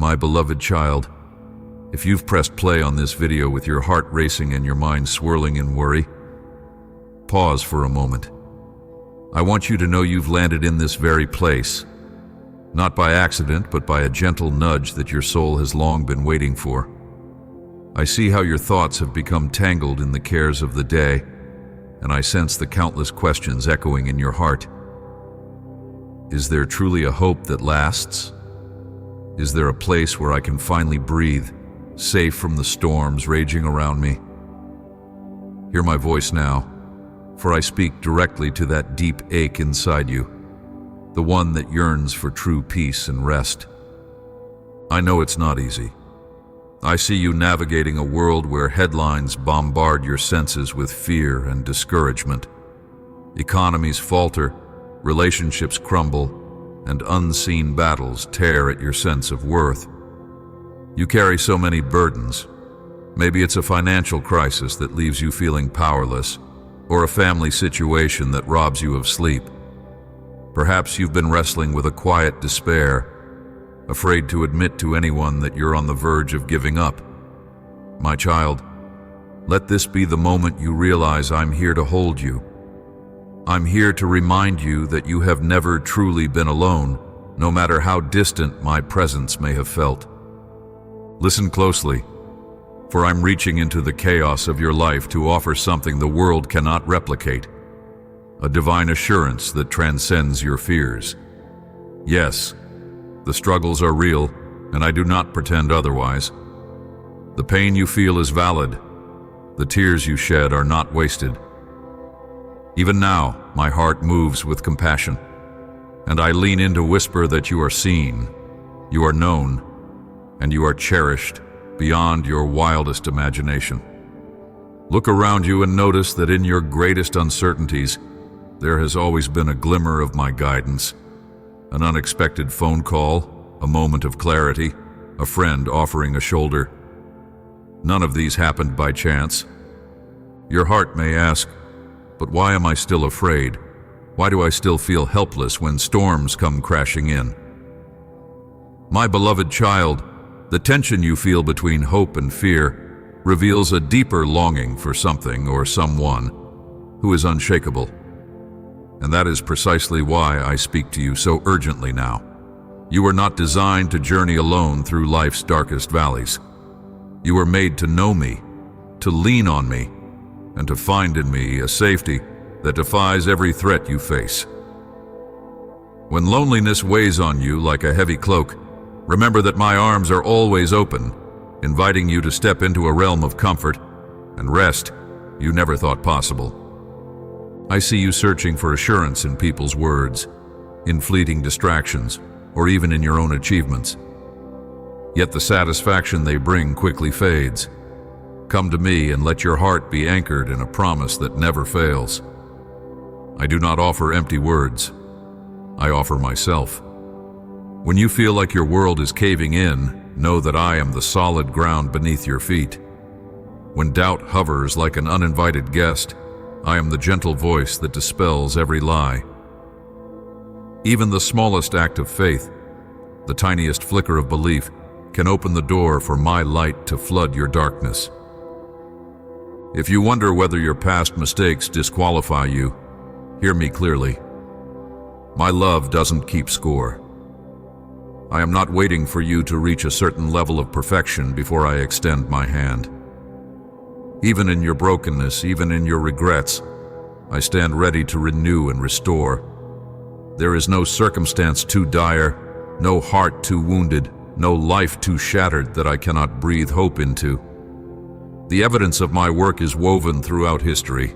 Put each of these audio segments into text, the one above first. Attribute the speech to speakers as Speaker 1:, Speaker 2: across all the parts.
Speaker 1: My beloved child, if you've pressed play on this video with your heart racing and your mind swirling in worry, pause for a moment. I want you to know you've landed in this very place, not by accident, but by a gentle nudge that your soul has long been waiting for. I see how your thoughts have become tangled in the cares of the day, and I sense the countless questions echoing in your heart. Is there truly a hope that lasts? Is there a place where I can finally breathe, safe from the storms raging around me? Hear my voice now, for I speak directly to that deep ache inside you, the one that yearns for true peace and rest. I know it's not easy. I see you navigating a world where headlines bombard your senses with fear and discouragement. Economies falter, relationships crumble, and unseen battles tear at your sense of worth. You carry so many burdens. Maybe it's a financial crisis that leaves you feeling powerless, or a family situation that robs you of sleep. Perhaps you've been wrestling with a quiet despair, afraid to admit to anyone that you're on the verge of giving up. My child, let this be the moment you realize I'm here to hold you. I'm here to remind you that you have never truly been alone, no matter how distant my presence may have felt. Listen closely, for I'm reaching into the chaos of your life to offer something the world cannot replicate, a divine assurance that transcends your fears. Yes, the struggles are real, and I do not pretend otherwise. The pain you feel is valid. The tears you shed are not wasted. Even now, my heart moves with compassion, and I lean in to whisper that you are seen, you are known, and you are cherished beyond your wildest imagination. Look around you and notice that in your greatest uncertainties, there has always been a glimmer of my guidance. An unexpected phone call, a moment of clarity, a friend offering a shoulder. None of these happened by chance. Your heart may ask, but why am I still afraid? Why do I still feel helpless when storms come crashing in? My beloved child, the tension you feel between hope and fear reveals a deeper longing for something or someone who is unshakable. And that is precisely why I speak to you so urgently now. You were not designed to journey alone through life's darkest valleys. You were made to know me, to lean on me, and to find in me a safety that defies every threat you face. When loneliness weighs on you like a heavy cloak, remember that my arms are always open, inviting you to step into a realm of comfort and rest you never thought possible. I see you searching for assurance in people's words, in fleeting distractions, or even in your own achievements. Yet the satisfaction they bring quickly fades. Come to me and let your heart be anchored in a promise that never fails. I do not offer empty words. I offer myself. When you feel like your world is caving in, know that I am the solid ground beneath your feet. When doubt hovers like an uninvited guest, I am the gentle voice that dispels every lie. Even the smallest act of faith, the tiniest flicker of belief, can open the door for my light to flood your darkness. If you wonder whether your past mistakes disqualify you, hear me clearly. My love doesn't keep score. I am not waiting for you to reach a certain level of perfection before I extend my hand. Even in your brokenness, even in your regrets, I stand ready to renew and restore. There is no circumstance too dire, no heart too wounded, no life too shattered that I cannot breathe hope into. The evidence of my work is woven throughout history.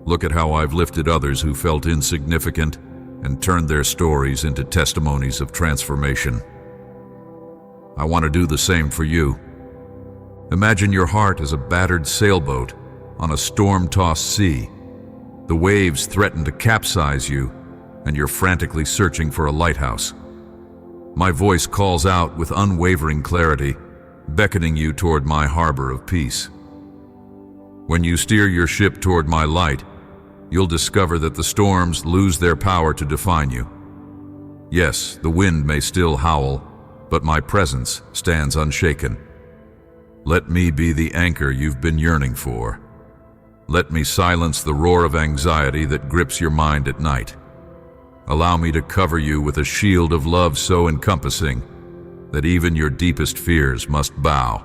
Speaker 1: Look at how I've lifted others who felt insignificant and turned their stories into testimonies of transformation. I want to do the same for you. Imagine your heart as a battered sailboat on a storm-tossed sea. The waves threaten to capsize you, and you're frantically searching for a lighthouse. My voice calls out with unwavering clarity, beckoning you toward my harbor of peace. When you steer your ship toward my light, you'll discover that the storms lose their power to define you. Yes, the wind may still howl, but my presence stands unshaken. Let me be the anchor you've been yearning for. Let me silence the roar of anxiety that grips your mind at night. Allow me to cover you with a shield of love so encompassing that even your deepest fears must bow.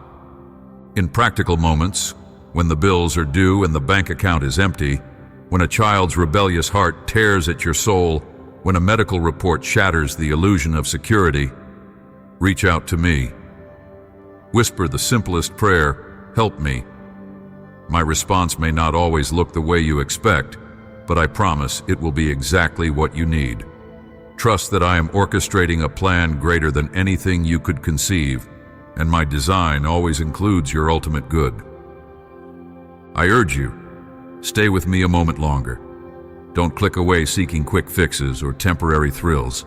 Speaker 1: In practical moments, when the bills are due and the bank account is empty, when a child's rebellious heart tears at your soul, when a medical report shatters the illusion of security, reach out to me. Whisper the simplest prayer, "Help me." My response may not always look the way you expect, but I promise it will be exactly what you need. Trust that I am orchestrating a plan greater than anything you could conceive, and my design always includes your ultimate good. I urge you, stay with me a moment longer. Don't click away seeking quick fixes or temporary thrills.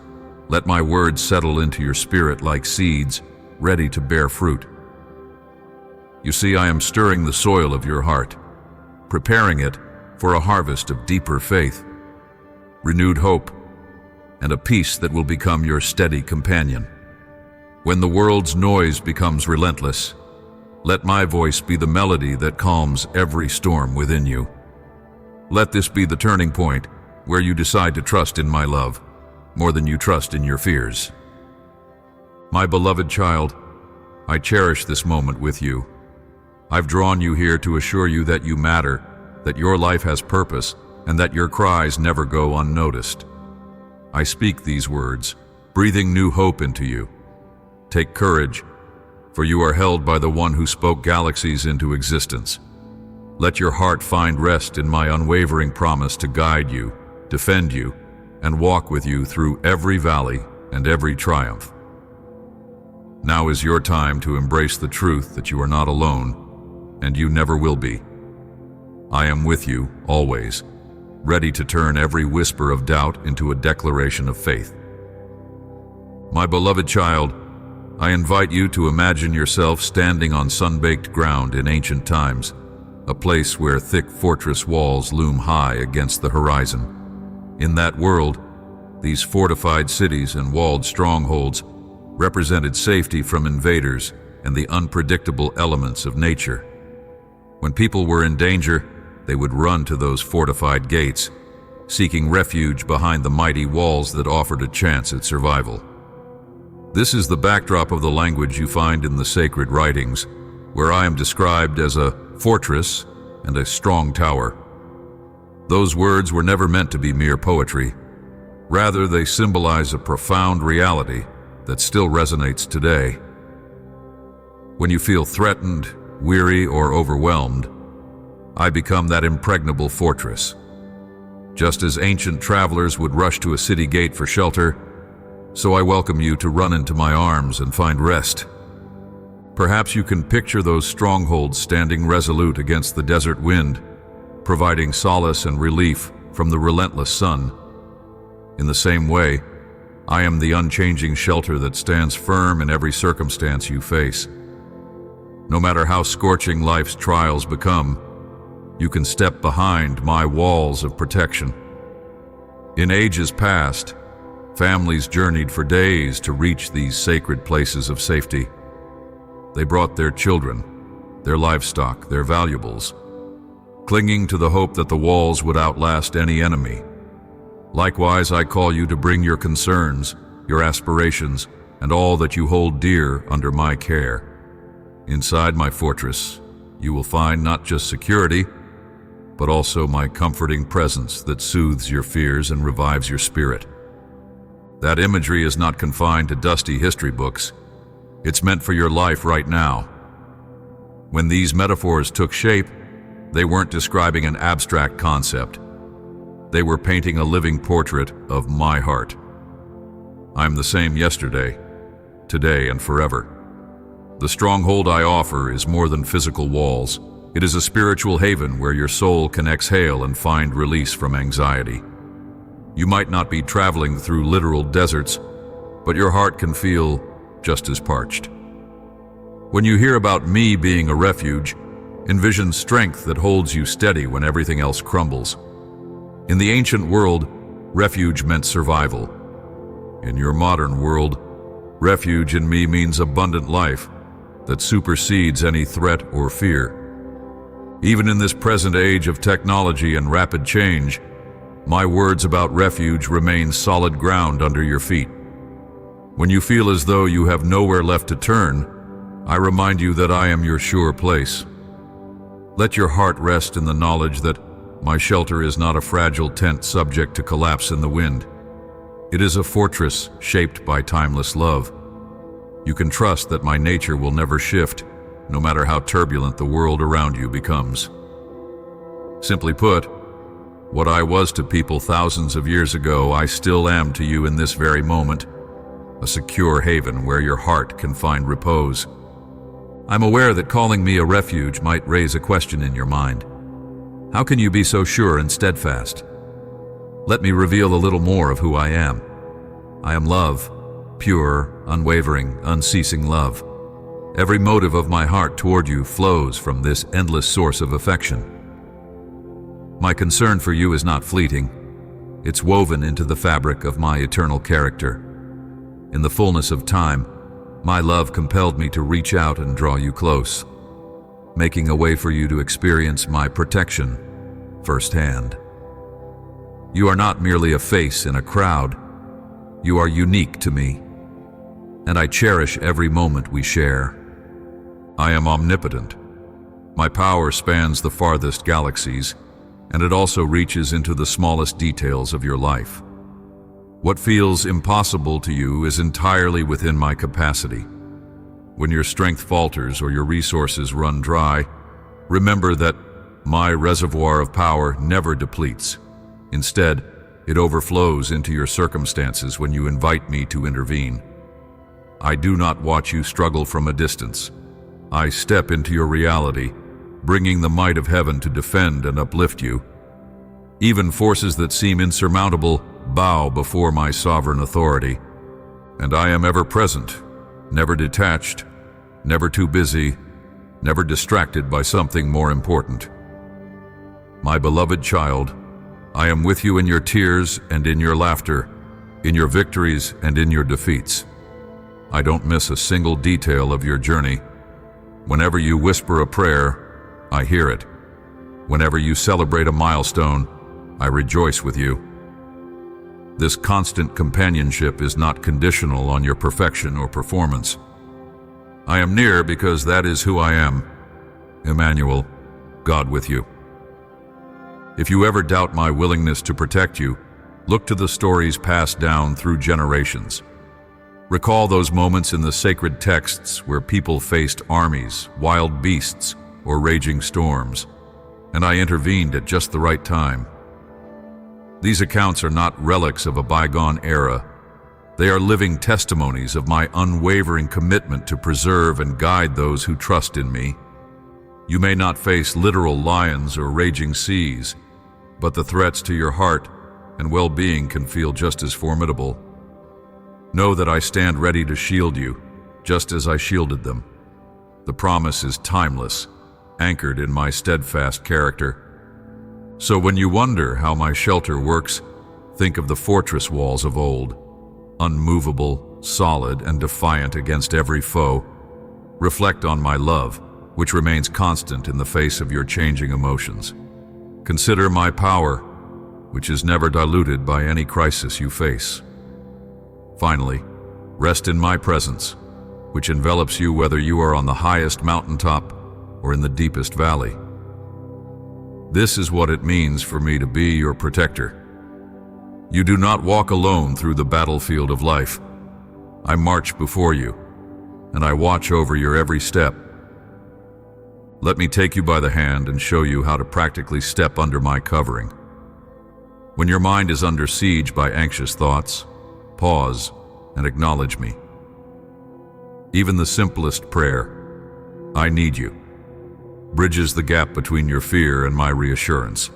Speaker 1: Let my words settle into your spirit like seeds, ready to bear fruit. You see, I am stirring the soil of your heart, preparing it for a harvest of deeper faith, renewed hope, and a peace that will become your steady companion. When the world's noise becomes relentless, let my voice be the melody that calms every storm within you. Let this be the turning point where you decide to trust in my love more than you trust in your fears. My beloved child, I cherish this moment with you. I've drawn you here to assure you that you matter, that your life has purpose, and that your cries never go unnoticed. I speak these words, breathing new hope into you. Take courage, for you are held by the one who spoke galaxies into existence. Let your heart find rest in my unwavering promise to guide you, defend you, and walk with you through every valley and every triumph. Now is your time to embrace the truth that you are not alone, and you never will be. I am with you, always, ready to turn every whisper of doubt into a declaration of faith. My beloved child, I invite you to imagine yourself standing on sun-baked ground in ancient times, a place where thick fortress walls loom high against the horizon. In that world, these fortified cities and walled strongholds represented safety from invaders and the unpredictable elements of nature. When people were in danger, they would run to those fortified gates, seeking refuge behind the mighty walls that offered a chance at survival. This is the backdrop of the language you find in the sacred writings, where I am described as a fortress and a strong tower. Those words were never meant to be mere poetry. Rather, they symbolize a profound reality that still resonates today. When you feel threatened, weary, or overwhelmed, I become that impregnable fortress. Just as ancient travelers would rush to a city gate for shelter, so I welcome you to run into my arms and find rest. Perhaps you can picture those strongholds standing resolute against the desert wind, providing solace and relief from the relentless sun. In the same way, I am the unchanging shelter that stands firm in every circumstance you face. No matter how scorching life's trials become, you can step behind my walls of protection. In ages past, families journeyed for days to reach these sacred places of safety. They brought their children, their livestock, their valuables, clinging to the hope that the walls would outlast any enemy. Likewise, I call you to bring your concerns, your aspirations, and all that you hold dear under my care. Inside my fortress, you will find not just security, but also my comforting presence that soothes your fears and revives your spirit. That imagery is not confined to dusty history books. It's meant for your life right now. When these metaphors took shape, they weren't describing an abstract concept. They were painting a living portrait of my heart. I'm the same yesterday, today, and forever. The stronghold I offer is more than physical walls. It is a spiritual haven where your soul can exhale and find release from anxiety. You might not be traveling through literal deserts, but your heart can feel just as parched. When you hear about me being a refuge, envision strength that holds you steady when everything else crumbles. In the ancient world, refuge meant survival. In your modern world, Refuge in me means abundant life that supersedes any threat or fear. Even in this present age of technology and rapid change, my words about refuge remain solid ground under your feet. When you feel as though you have nowhere left to turn, I remind you that I am your sure place. Let your heart rest in the knowledge that my shelter is not a fragile tent subject to collapse in the wind. It is a fortress shaped by timeless love. You can trust that my nature will never shift, no matter how turbulent the world around you becomes. Simply put, what I was to people thousands of years ago, I still am to you in this very moment, a secure haven where your heart can find repose. I'm aware that calling me a refuge might raise a question in your mind. How can you be so sure and steadfast? Let me reveal a little more of who I am. I am love, pure, unwavering, unceasing love. Every motive of my heart toward you flows from this endless source of affection. My concern for you is not fleeting. It's woven into the fabric of my eternal character. In the fullness of time, my love compelled me to reach out and draw you close, making a way for you to experience my protection firsthand. You are not merely a face in a crowd. You are unique to me, and I cherish every moment we share. I am omnipotent. My power spans the farthest galaxies, and it also reaches into the smallest details of your life. What feels impossible to you is entirely within my capacity. When your strength falters or your resources run dry, remember that my reservoir of power never depletes. Instead, it overflows into your circumstances when you invite me to intervene. I do not watch you struggle from a distance. I step into your reality, bringing the might of heaven to defend and uplift you. Even forces that seem insurmountable bow before my sovereign authority, and I am ever present, never detached, never too busy, never distracted by something more important. My beloved child, I am with you in your tears and in your laughter, in your victories and in your defeats. I don't miss a single detail of your journey. Whenever you whisper a prayer, I hear it. Whenever you celebrate a milestone, I rejoice with you. This constant companionship is not conditional on your perfection or performance. I am near because that is who I am. Emmanuel, God with you. If you ever doubt my willingness to protect you, look to the stories passed down through generations. Recall those moments in the sacred texts where people faced armies, wild beasts, or raging storms, and I intervened at just the right time. These accounts are not relics of a bygone era. They are living testimonies of my unwavering commitment to preserve and guide those who trust in me. You may not face literal lions or raging seas, but the threats to your heart and well-being can feel just as formidable. Know that I stand ready to shield you, just as I shielded them. The promise is timeless, anchored in my steadfast character. So when you wonder how my shelter works, think of the fortress walls of old, unmovable, solid, and defiant against every foe. Reflect on my love, which remains constant in the face of your changing emotions. Consider my power, which is never diluted by any crisis you face. Finally, rest in my presence, which envelops you whether you are on the highest mountaintop or in the deepest valley. This is what it means for me to be your protector. You do not walk alone through the battlefield of life. I march before you, and I watch over your every step. Let me take you by the hand and show you how to practically step under my covering. When your mind is under siege by anxious thoughts, pause and acknowledge me. Even the simplest prayer, "I need you," bridges the gap between your fear and my reassurance.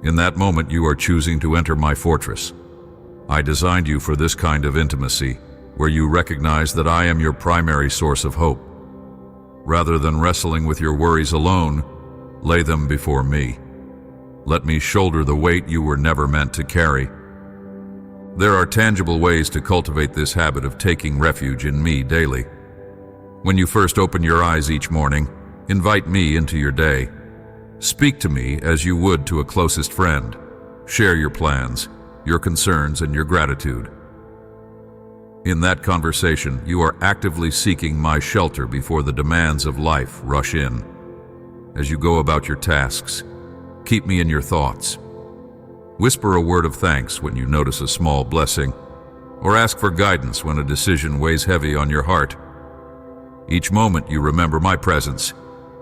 Speaker 1: In that moment, you are choosing to enter my fortress. I designed you for this kind of intimacy, where you recognize that I am your primary source of hope. Rather than wrestling with your worries alone, lay them before me. Let me shoulder the weight you were never meant to carry. There are tangible ways to cultivate this habit of taking refuge in me daily. When you first open your eyes each morning, invite me into your day. Speak to me as you would to a closest friend. Share your plans, your concerns, and your gratitude. In that conversation, you are actively seeking my shelter before the demands of life rush in. As you go about your tasks, keep me in your thoughts. Whisper a word of thanks when you notice a small blessing, or ask for guidance when a decision weighs heavy on your heart. Each moment you remember my presence,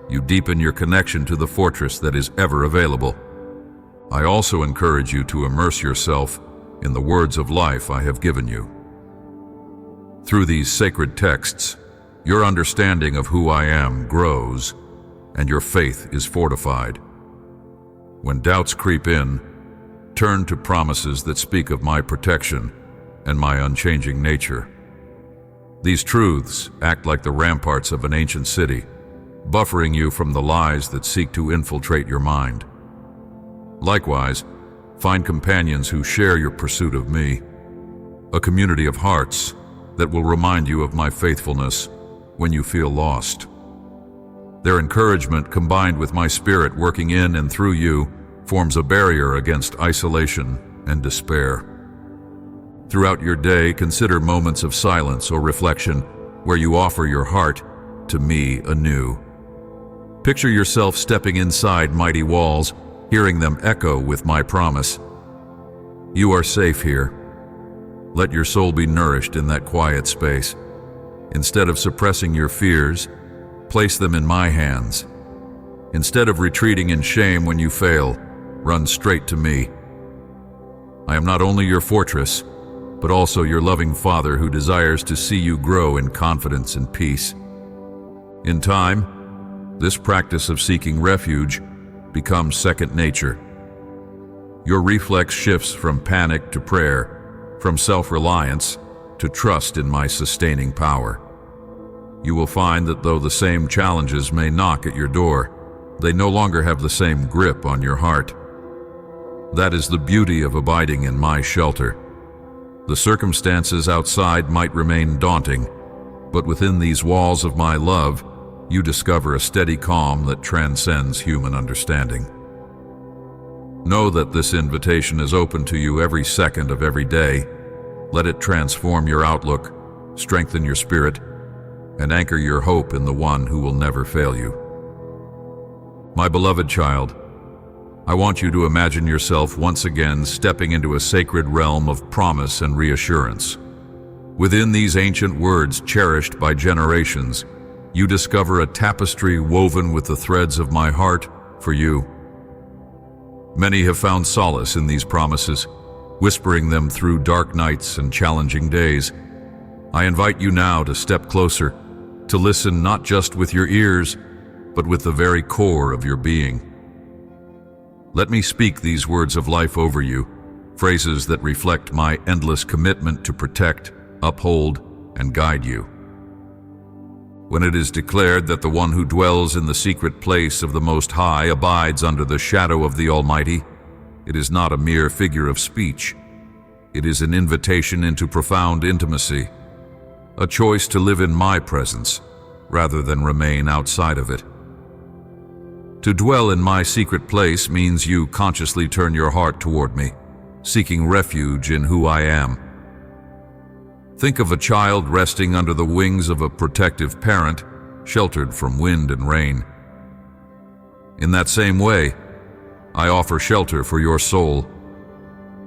Speaker 1: you deepen your connection to the fortress that is ever available. I also encourage you to immerse yourself in the words of life I have given you. Through these sacred texts, your understanding of who I am grows, and your faith is fortified. When doubts creep in, turn to promises that speak of my protection and my unchanging nature. These truths act like the ramparts of an ancient city, buffering you from the lies that seek to infiltrate your mind. Likewise, find companions who share your pursuit of me, a community of hearts that will remind you of my faithfulness when you feel lost. Their encouragement, combined with my spirit working in and through you, forms a barrier against isolation and despair. Throughout your day, consider moments of silence or reflection where you offer your heart to me anew. Picture yourself stepping inside mighty walls, hearing them echo with my promise. You are safe here. Let your soul be nourished in that quiet space. Instead of suppressing your fears, place them in my hands. Instead of retreating in shame when you fail, run straight to me. I am not only your fortress, but also your loving Father who desires to see you grow in confidence and peace. In time, this practice of seeking refuge becomes second nature. Your reflex shifts from panic to prayer, from self-reliance to trust in my sustaining power. You will find that though the same challenges may knock at your door, they no longer have the same grip on your heart. That is the beauty of abiding in my shelter. The circumstances outside might remain daunting, but within these walls of my love, you discover a steady calm that transcends human understanding. Know that this invitation is open to you every second of every day. Let it transform your outlook, strengthen your spirit, and anchor your hope in the one who will never fail you. My beloved child, I want you to imagine yourself once again stepping into a sacred realm of promise and reassurance. Within these ancient words cherished by generations, you discover a tapestry woven with the threads of my heart for you. Many have found solace in these promises, whispering them through dark nights and challenging days. I invite you now to step closer, to listen not just with your ears, but with the very core of your being. Let me speak these words of life over you, phrases that reflect my endless commitment to protect, uphold, and guide you. When it is declared that the one who dwells in the secret place of the Most High abides under the shadow of the Almighty, it is not a mere figure of speech. It is an invitation into profound intimacy, a choice to live in my presence rather than remain outside of it. To dwell in my secret place means you consciously turn your heart toward me, seeking refuge in who I am. Think of a child resting under the wings of a protective parent, sheltered from wind and rain. In that same way, I offer shelter for your soul.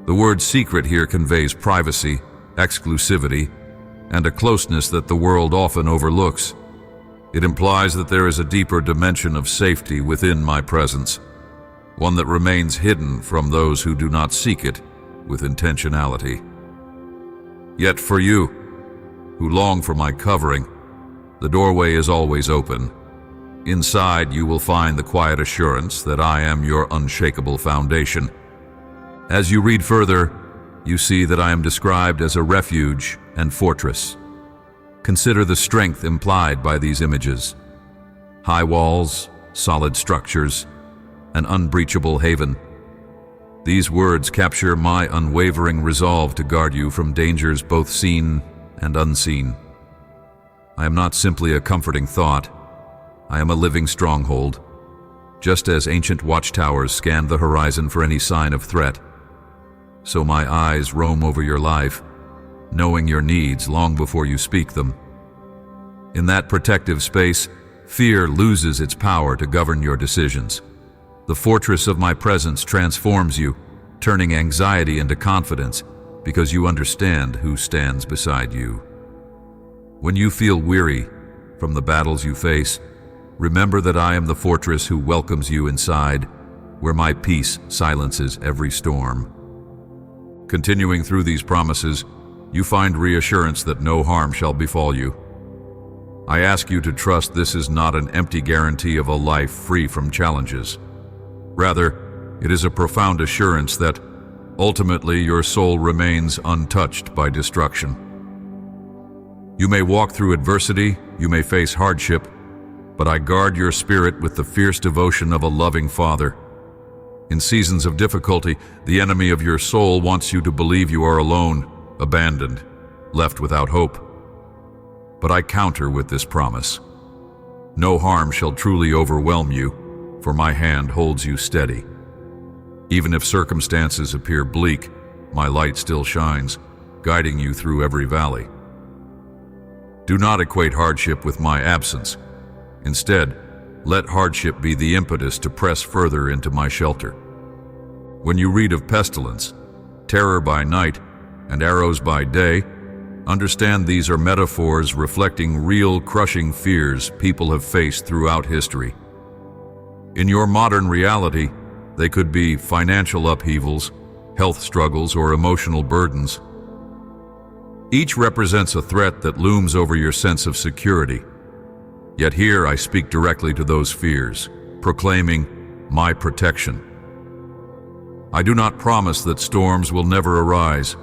Speaker 1: The word secret here conveys privacy, exclusivity, and a closeness that the world often overlooks. It implies that there is a deeper dimension of safety within my presence, one that remains hidden from those who do not seek it with intentionality. Yet for you, who long for my covering, the doorway is always open. Inside you will find the quiet assurance that I am your unshakable foundation. As you read further, you see that I am described as a refuge and fortress. Consider the strength implied by these images. High walls, solid structures, an unbreachable haven. These words capture my unwavering resolve to guard you from dangers both seen and unseen. I am not simply a comforting thought. I am a living stronghold. Just as ancient watchtowers scanned the horizon for any sign of threat, so my eyes roam over your life, knowing your needs long before you speak them. In that protective space, fear loses its power to govern your decisions. The fortress of my presence transforms you, turning anxiety into confidence because you understand who stands beside you. When you feel weary from the battles you face, remember that I am the fortress who welcomes you inside, where my peace silences every storm. Continuing through these promises, you find reassurance that no harm shall befall you. I ask you to trust this is not an empty guarantee of a life free from challenges. Rather, it is a profound assurance that ultimately your soul remains untouched by destruction. You may walk through adversity, you may face hardship, but I guard your spirit with the fierce devotion of a loving father. In seasons of difficulty, the enemy of your soul wants you to believe you are alone, abandoned, left without hope. But I counter with this promise. No harm shall truly overwhelm you, for my hand holds you steady. Even if circumstances appear bleak, my light still shines, guiding you through every valley. Do not equate hardship with my absence. Instead, let hardship be the impetus to press further into my shelter. When you read of pestilence, terror by night, and arrows by day, understand these are metaphors reflecting real crushing fears people have faced throughout history. In your modern reality, they could be financial upheavals, health struggles, or emotional burdens. Each represents a threat that looms over your sense of security. Yet here I speak directly to those fears, proclaiming my protection. I do not promise that storms will never arise.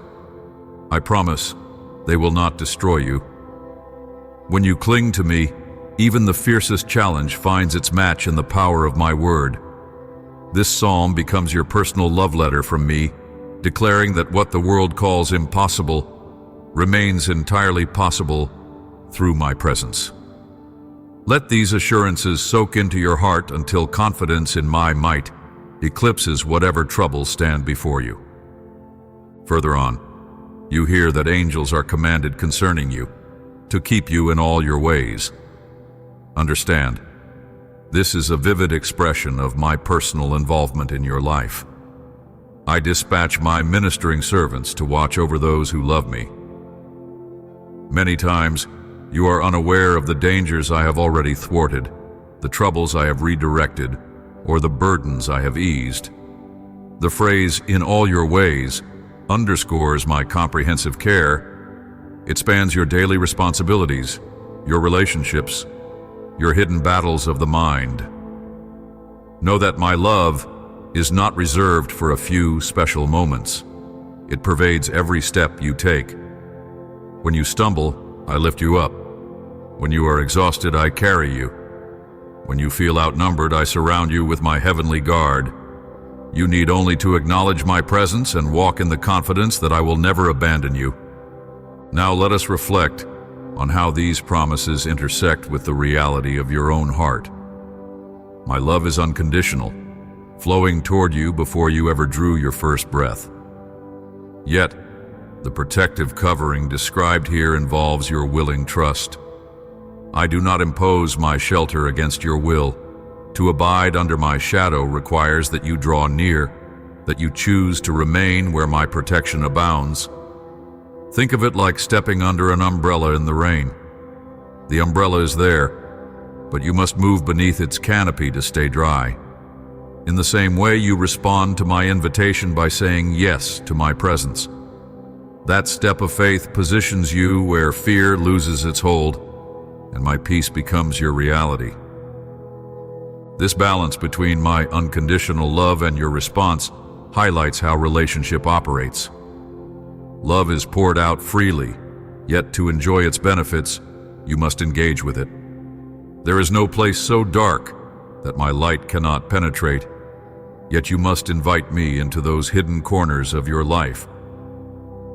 Speaker 1: I promise they will not destroy you. When you cling to me, even the fiercest challenge finds its match in the power of my word. This psalm becomes your personal love letter from me, declaring that what the world calls impossible remains entirely possible through my presence. Let these assurances soak into your heart until confidence in my might eclipses whatever troubles stand before you. Further on, you hear that angels are commanded concerning you, to keep you in all your ways. Understand, this is a vivid expression of my personal involvement in your life. I dispatch my ministering servants to watch over those who love me. Many times, you are unaware of the dangers I have already thwarted, the troubles I have redirected, or the burdens I have eased. The phrase, "in all your ways," underscores my comprehensive care. It spans your daily responsibilities, your relationships, your hidden battles of the mind. Know that my love is not reserved for a few special moments. It pervades every step you take. When you stumble, I lift you up. When you are exhausted, I carry you. When you feel outnumbered, I surround you with my heavenly guard. You need only to acknowledge my presence and walk in the confidence that I will never abandon you. Now let us reflect on how these promises intersect with the reality of your own heart. My love is unconditional, flowing toward you before you ever drew your first breath. Yet, the protective covering described here involves your willing trust. I do not impose my shelter against your will. To abide under my shadow requires that you draw near, that you choose to remain where my protection abounds. Think of it like stepping under an umbrella in the rain. The umbrella is there, but you must move beneath its canopy to stay dry. In the same way, you respond to my invitation by saying yes to my presence. That step of faith positions you where fear loses its hold, and my peace becomes your reality. This balance between my unconditional love and your response highlights how relationship operates. Love is poured out freely, yet to enjoy its benefits, you must engage with it. There is no place so dark that my light cannot penetrate, yet you must invite me into those hidden corners of your life.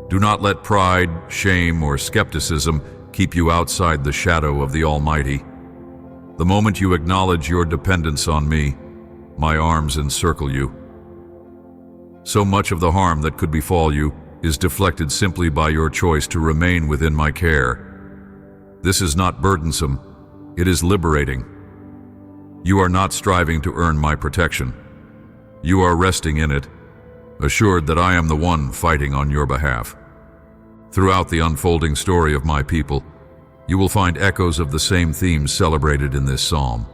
Speaker 1: Do not let pride, shame, or skepticism keep you outside the shadow of the Almighty. The moment you acknowledge your dependence on me, my arms encircle you. So much of the harm that could befall you is deflected simply by your choice to remain within my care. This is not burdensome, it is liberating. You are not striving to earn my protection. You are resting in it, assured that I am the one fighting on your behalf. Throughout the unfolding story of my people, you will find echoes of the same themes celebrated in this psalm.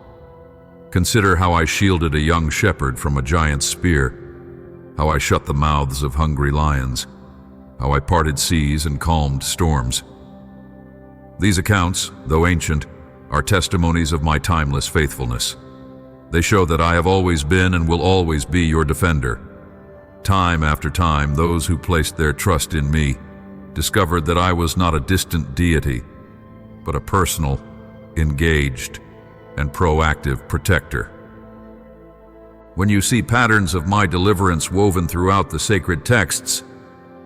Speaker 1: Consider how I shielded a young shepherd from a giant spear, how I shut the mouths of hungry lions, how I parted seas and calmed storms. These accounts, though ancient, are testimonies of my timeless faithfulness. They show that I have always been and will always be your defender. Time after time, those who placed their trust in me discovered that I was not a distant deity, but a personal, engaged, and proactive protector. When you see patterns of my deliverance woven throughout the sacred texts,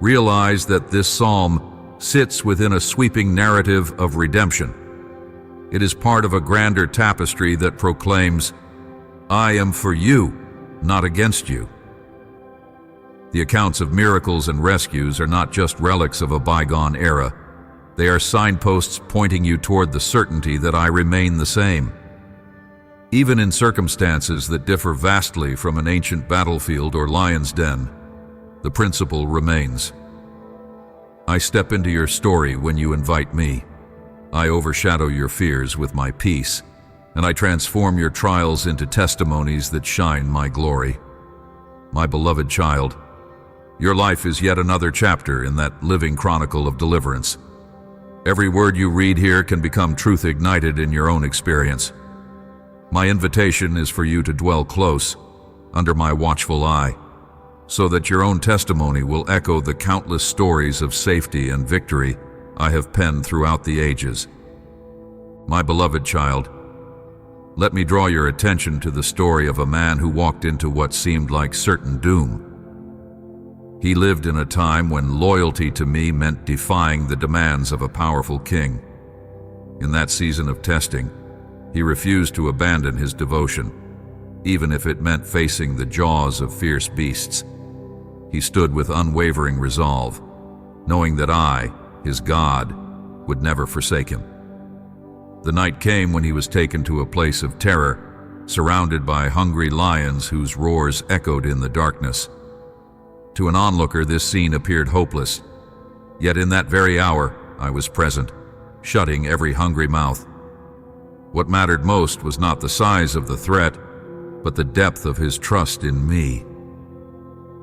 Speaker 1: realize that this psalm sits within a sweeping narrative of redemption. It is part of a grander tapestry that proclaims, I am for you, not against you. The accounts of miracles and rescues are not just relics of a bygone era. They are signposts pointing you toward the certainty that I remain the same. Even in circumstances that differ vastly from an ancient battlefield or lion's den, the principle remains. I step into your story when you invite me. I overshadow your fears with my peace, and I transform your trials into testimonies that shine my glory. My beloved child, your life is yet another chapter in that living chronicle of deliverance. Every word you read here can become truth ignited in your own experience. My invitation is for you to dwell close, under my watchful eye, so that your own testimony will echo the countless stories of safety and victory I have penned throughout the ages. My beloved child, let me draw your attention to the story of a man who walked into what seemed like certain doom. He lived in a time when loyalty to me meant defying the demands of a powerful king. In that season of testing, he refused to abandon his devotion, even if it meant facing the jaws of fierce beasts. He stood with unwavering resolve, knowing that I, his God, would never forsake him. The night came when he was taken to a place of terror, surrounded by hungry lions whose roars echoed in the darkness. To an onlooker, this scene appeared hopeless. Yet in that very hour, I was present, shutting every hungry mouth. What mattered most was not the size of the threat, but the depth of his trust in me.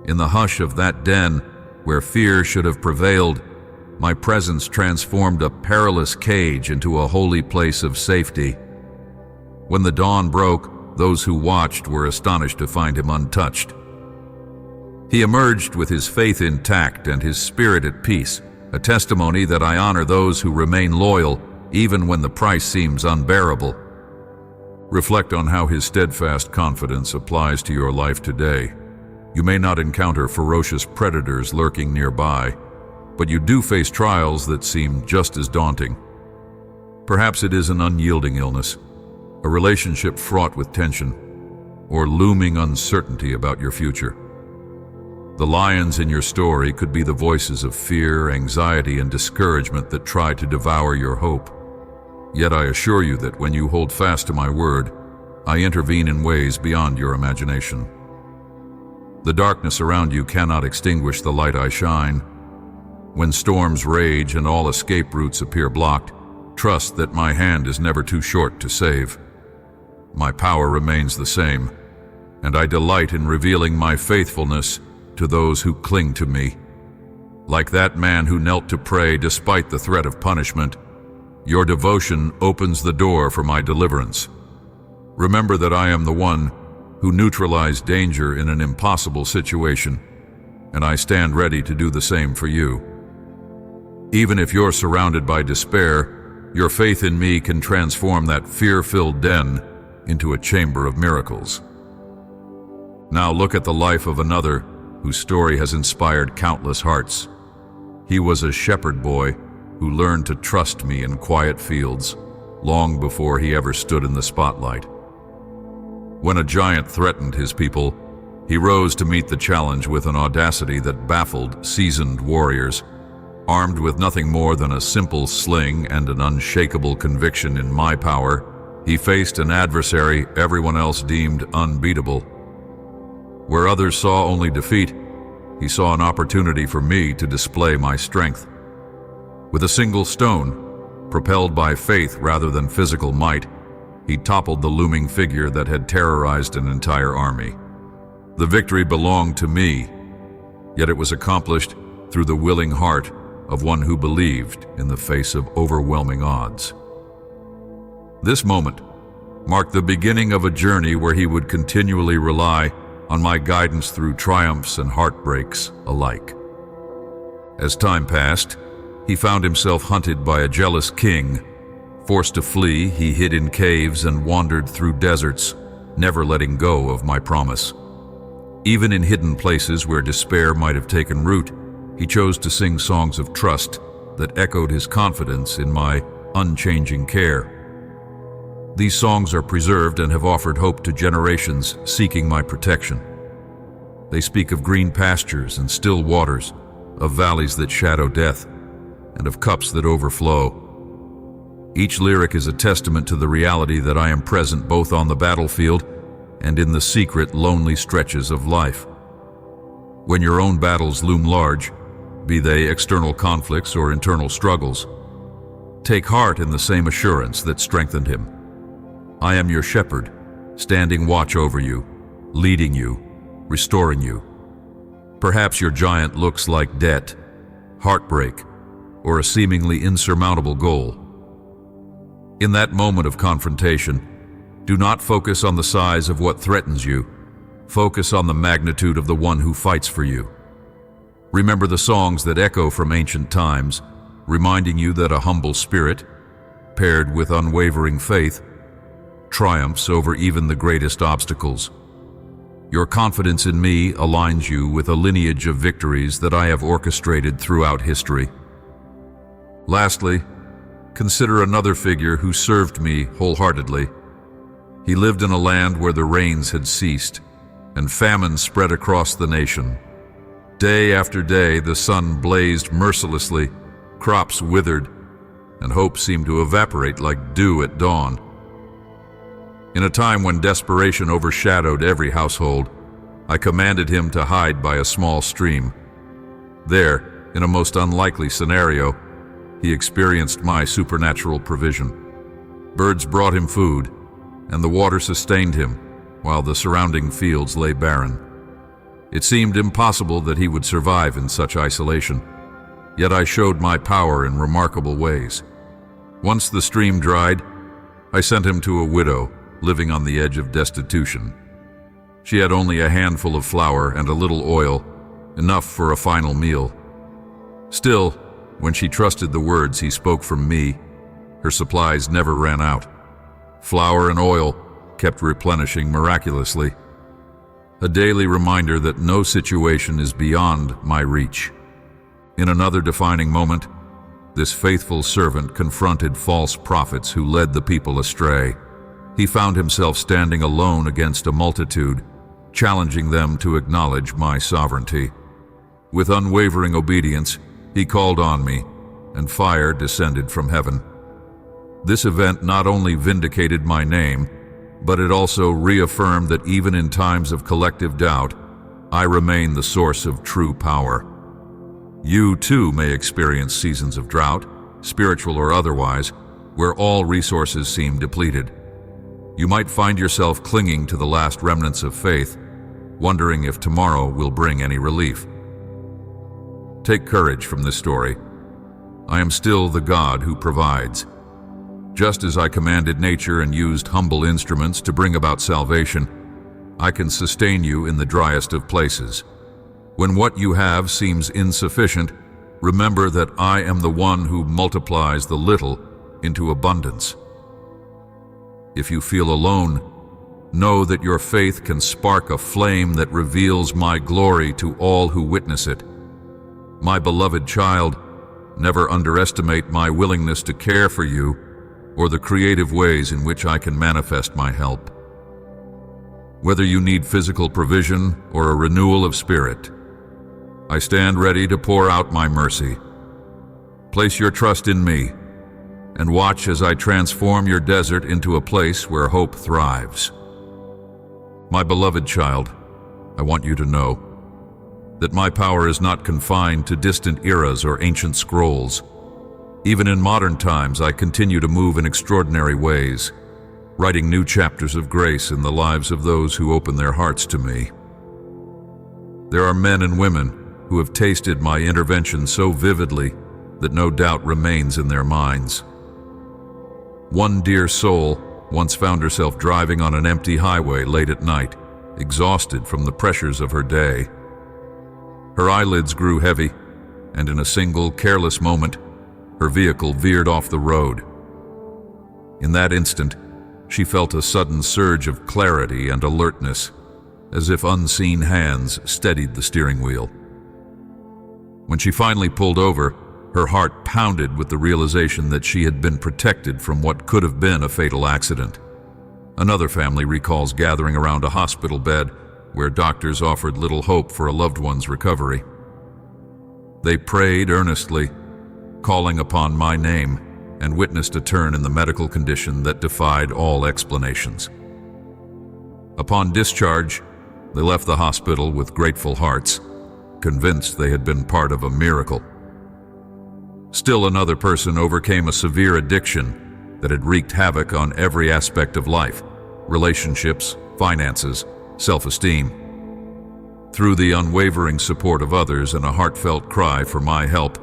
Speaker 1: In the hush of that den, where fear should have prevailed, my presence transformed a perilous cage into a holy place of safety. When the dawn broke, those who watched were astonished to find him untouched. He emerged with his faith intact and his spirit at peace, a testimony that I honor those who remain loyal even when the price seems unbearable. Reflect on how his steadfast confidence applies to your life today. You may not encounter ferocious predators lurking nearby, but you do face trials that seem just as daunting. Perhaps it is an unyielding illness, a relationship fraught with tension, or looming uncertainty about your future. The lions in your story could be the voices of fear, anxiety, and discouragement that try to devour your hope. Yet I assure you that when you hold fast to my word, I intervene in ways beyond your imagination. The darkness around you cannot extinguish the light I shine. When storms rage and all escape routes appear blocked, trust that my hand is never too short to save. My power remains the same, and I delight in revealing my faithfulness to those who cling to me. Like that man who knelt to pray despite the threat of punishment, your devotion opens the door for my deliverance. Remember that I am the one who neutralized danger in an impossible situation, and I stand ready to do the same for you. Even if you're surrounded by despair, your faith in me can transform that fear-filled den into a chamber of miracles. Now look at the life of another whose story has inspired countless hearts. He was a shepherd boy who learned to trust me in quiet fields long before he ever stood in the spotlight. When a giant threatened his people, he rose to meet the challenge with an audacity that baffled seasoned warriors. Armed with nothing more than a simple sling and an unshakable conviction in my power, he faced an adversary everyone else deemed unbeatable. Where others saw only defeat, he saw an opportunity for me to display my strength. With a single stone, propelled by faith rather than physical might, he toppled the looming figure that had terrorized an entire army. The victory belonged to me, yet it was accomplished through the willing heart of one who believed in the face of overwhelming odds. This moment marked the beginning of a journey where he would continually rely on my guidance through triumphs and heartbreaks alike. As time passed, he found himself hunted by a jealous king. Forced to flee, he hid in caves and wandered through deserts, never letting go of my promise. Even in hidden places where despair might have taken root, he chose to sing songs of trust that echoed his confidence in my unchanging care. These songs are preserved and have offered hope to generations seeking my protection. They speak of green pastures and still waters, of valleys that shadow death, and of cups that overflow. Each lyric is a testament to the reality that I am present both on the battlefield and in the secret, lonely stretches of life. When your own battles loom large, be they external conflicts or internal struggles, take heart in the same assurance that strengthened him. I am your shepherd, standing watch over you, leading you, restoring you. Perhaps your giant looks like debt, heartbreak, or a seemingly insurmountable goal. In that moment of confrontation, do not focus on the size of what threatens you. Focus on the magnitude of the one who fights for you. Remember the songs that echo from ancient times, reminding you that a humble spirit, paired with unwavering faith, triumphs over even the greatest obstacles. Your confidence in me aligns you with a lineage of victories that I have orchestrated throughout history. Lastly, consider another figure who served me wholeheartedly. He lived in a land where the rains had ceased, and famine spread across the nation. Day after day, the sun blazed mercilessly, crops withered, and hope seemed to evaporate like dew at dawn. In a time when desperation overshadowed every household, I commanded him to hide by a small stream. There, in a most unlikely scenario, he experienced my supernatural provision. Birds brought him food, and the water sustained him, while the surrounding fields lay barren. It seemed impossible that he would survive in such isolation, yet I showed my power in remarkable ways. Once the stream dried, I sent him to a widow living on the edge of destitution. She had only a handful of flour and a little oil, enough for a final meal. Still, when she trusted the words he spoke from me, her supplies never ran out. Flour and oil kept replenishing miraculously, a daily reminder that no situation is beyond my reach. In another defining moment, this faithful servant confronted false prophets who led the people astray. He found himself standing alone against a multitude, challenging them to acknowledge my sovereignty. With unwavering obedience, he called on me, and fire descended from heaven. This event not only vindicated my name, but it also reaffirmed that even in times of collective doubt, I remain the source of true power. You too may experience seasons of drought, spiritual or otherwise, where all resources seem depleted. You might find yourself clinging to the last remnants of faith, wondering if tomorrow will bring any relief. Take courage from this story. I am still the God who provides. Just as I commanded nature and used humble instruments to bring about salvation, I can sustain you in the driest of places. When what you have seems insufficient, remember that I am the one who multiplies the little into abundance. If you feel alone, know that your faith can spark a flame that reveals my glory to all who witness it. My beloved child, never underestimate my willingness to care for you or the creative ways in which I can manifest my help. Whether you need physical provision or a renewal of spirit, I stand ready to pour out my mercy. Place your trust in me and watch as I transform your desert into a place where hope thrives. My beloved child, I want you to know that my power is not confined to distant eras or ancient scrolls. Even in modern times, I continue to move in extraordinary ways, writing new chapters of grace in the lives of those who open their hearts to me. There are men and women who have tasted my intervention so vividly that no doubt remains in their minds. One dear soul once found herself driving on an empty highway late at night, exhausted from the pressures of her day. Her eyelids grew heavy, and in a single careless moment, her vehicle veered off the road. In that instant, she felt a sudden surge of clarity and alertness, as if unseen hands steadied the steering wheel. When she finally pulled over, her heart pounded with the realization that she had been protected from what could have been a fatal accident. Another family recalls gathering around a hospital bed where doctors offered little hope for a loved one's recovery. They prayed earnestly, calling upon my name, and witnessed a turn in the medical condition that defied all explanations. Upon discharge, they left the hospital with grateful hearts, convinced they had been part of a miracle. Still another person overcame a severe addiction that had wreaked havoc on every aspect of life: relationships, finances, self-esteem. Through the unwavering support of others and a heartfelt cry for my help,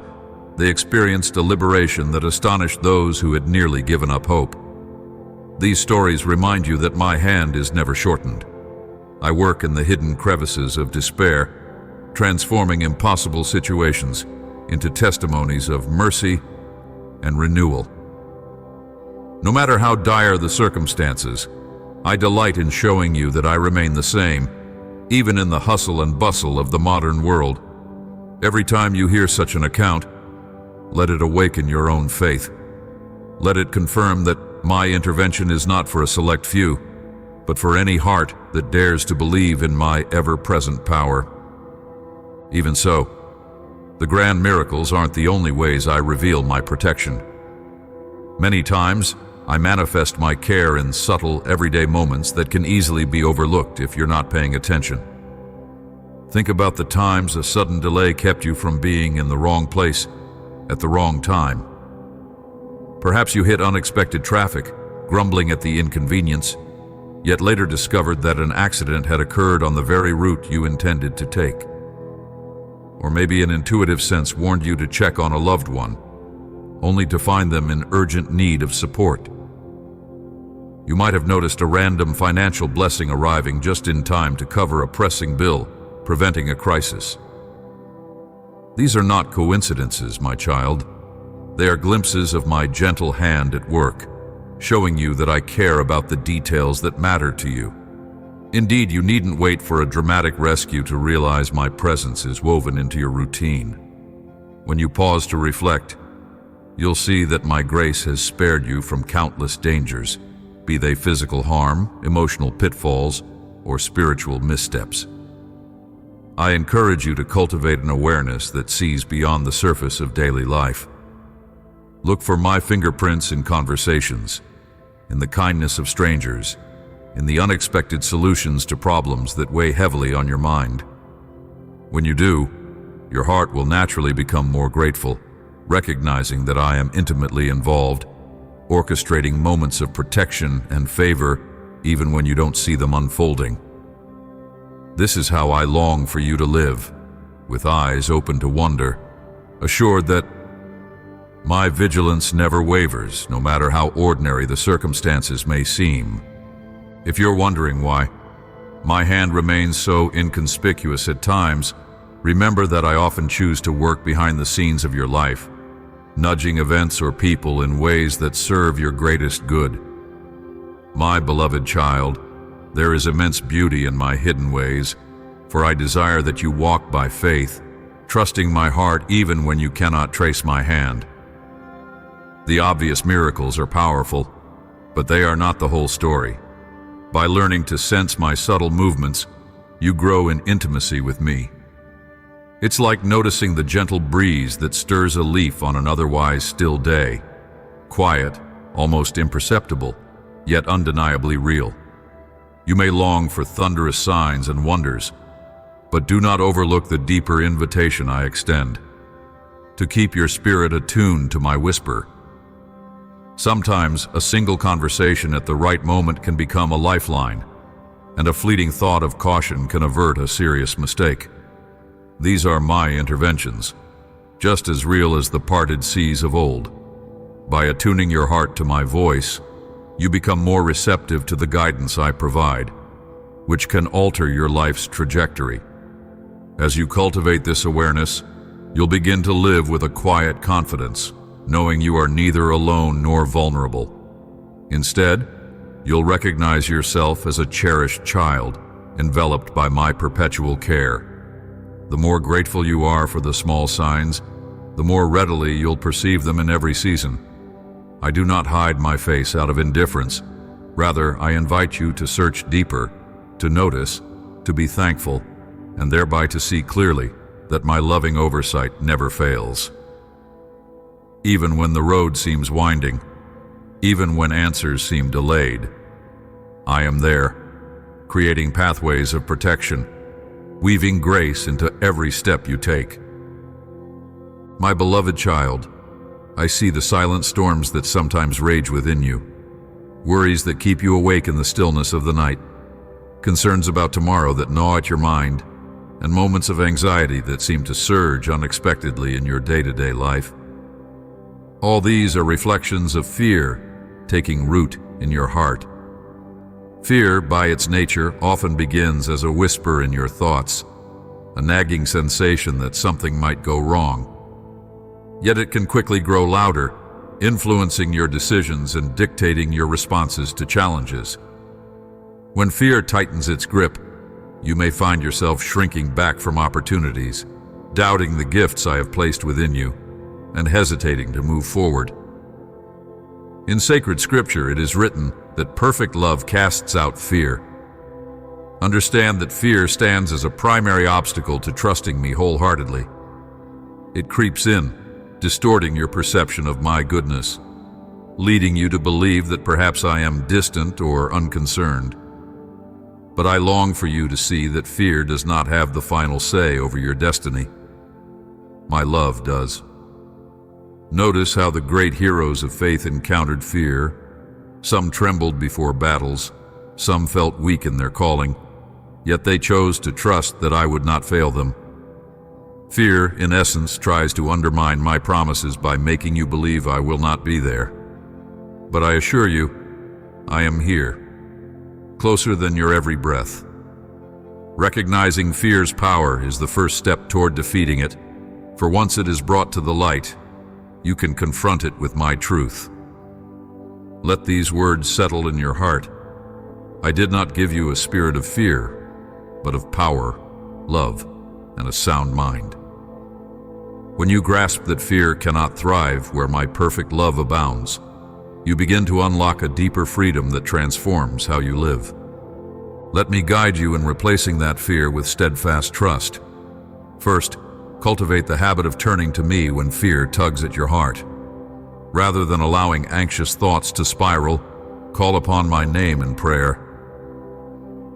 Speaker 1: they experienced a liberation that astonished those who had nearly given up hope. These stories remind you that my hand is never shortened. I work in the hidden crevices of despair, transforming impossible situations into testimonies of mercy and renewal. No matter how dire the circumstances, I delight in showing you that I remain the same, even in the hustle and bustle of the modern world. Every time you hear such an account, let it awaken your own faith. Let it confirm that my intervention is not for a select few, but for any heart that dares to believe in my ever-present power. Even so, the grand miracles aren't the only ways I reveal my protection. Many times, I manifest my care in subtle, everyday moments that can easily be overlooked if you're not paying attention. Think about the times a sudden delay kept you from being in the wrong place at the wrong time. Perhaps you hit unexpected traffic, grumbling at the inconvenience, yet later discovered that an accident had occurred on the very route you intended to take. Or maybe an intuitive sense warned you to check on a loved one, only to find them in urgent need of support. You might have noticed a random financial blessing arriving just in time to cover a pressing bill, preventing a crisis. These are not coincidences, my child. They are glimpses of my gentle hand at work, showing you that I care about the details that matter to you. Indeed, you needn't wait for a dramatic rescue to realize my presence is woven into your routine. When you pause to reflect, you'll see that my grace has spared you from countless dangers, be they physical harm, emotional pitfalls, or spiritual missteps. I encourage you to cultivate an awareness that sees beyond the surface of daily life. Look for my fingerprints in conversations, in the kindness of strangers, in the unexpected solutions to problems that weigh heavily on your mind. When you do, your heart will naturally become more grateful, recognizing that I am intimately involved, orchestrating moments of protection and favor even when you don't see them unfolding. This is how I long for you to live, with eyes open to wonder, assured that my vigilance never wavers, no matter how ordinary the circumstances may seem. If you're wondering why my hand remains so inconspicuous at times, remember that I often choose to work behind the scenes of your life, nudging events or people in ways that serve your greatest good. My beloved child, there is immense beauty in my hidden ways, for I desire that you walk by faith, trusting my heart even when you cannot trace my hand. The obvious miracles are powerful, but they are not the whole story. By learning to sense my subtle movements, you grow in intimacy with me. It's like noticing the gentle breeze that stirs a leaf on an otherwise still day. Quiet, almost imperceptible, yet undeniably real. You may long for thunderous signs and wonders, but do not overlook the deeper invitation I extend, to keep your spirit attuned to my whisper. Sometimes a single conversation at the right moment can become a lifeline, and a fleeting thought of caution can avert a serious mistake. These are my interventions, just as real as the parted seas of old. By attuning your heart to my voice, you become more receptive to the guidance I provide, which can alter your life's trajectory. As you cultivate this awareness, you'll begin to live with a quiet confidence, knowing you are neither alone nor vulnerable. Instead, you'll recognize yourself as a cherished child, enveloped by my perpetual care. The more grateful you are for the small signs, the more readily you'll perceive them in every season. I do not hide my face out of indifference. Rather, I invite you to search deeper, to notice, to be thankful, and thereby to see clearly that my loving oversight never fails. Even when the road seems winding, even when answers seem delayed, I am there, creating pathways of protection, weaving grace into every step you take. My beloved child, I see the silent storms that sometimes rage within you, worries that keep you awake in the stillness of the night, concerns about tomorrow that gnaw at your mind, and moments of anxiety that seem to surge unexpectedly in your day-to-day life. All these are reflections of fear taking root in your heart. Fear, by its nature, often begins as a whisper in your thoughts, a nagging sensation that something might go wrong. Yet it can quickly grow louder, influencing your decisions and dictating your responses to challenges. When fear tightens its grip, you may find yourself shrinking back from opportunities, doubting the gifts I have placed within you, and hesitating to move forward. In sacred scripture, it is written that perfect love casts out fear. Understand that fear stands as a primary obstacle to trusting me wholeheartedly. It creeps in, distorting your perception of my goodness, leading you to believe that perhaps I am distant or unconcerned. But I long for you to see that fear does not have the final say over your destiny. My love does. Notice how the great heroes of faith encountered fear. Some trembled before battles, some felt weak in their calling, yet they chose to trust that I would not fail them. Fear, in essence, tries to undermine my promises by making you believe I will not be there. But I assure you, I am here, closer than your every breath. Recognizing fear's power is the first step toward defeating it, for once it is brought to the light, you can confront it with my truth. Let these words settle in your heart. I did not give you a spirit of fear, but of power, love, and a sound mind. When you grasp that fear cannot thrive where my perfect love abounds, you begin to unlock a deeper freedom that transforms how you live. Let me guide you in replacing that fear with steadfast trust. First, cultivate the habit of turning to me when fear tugs at your heart. Rather than allowing anxious thoughts to spiral, call upon my name in prayer.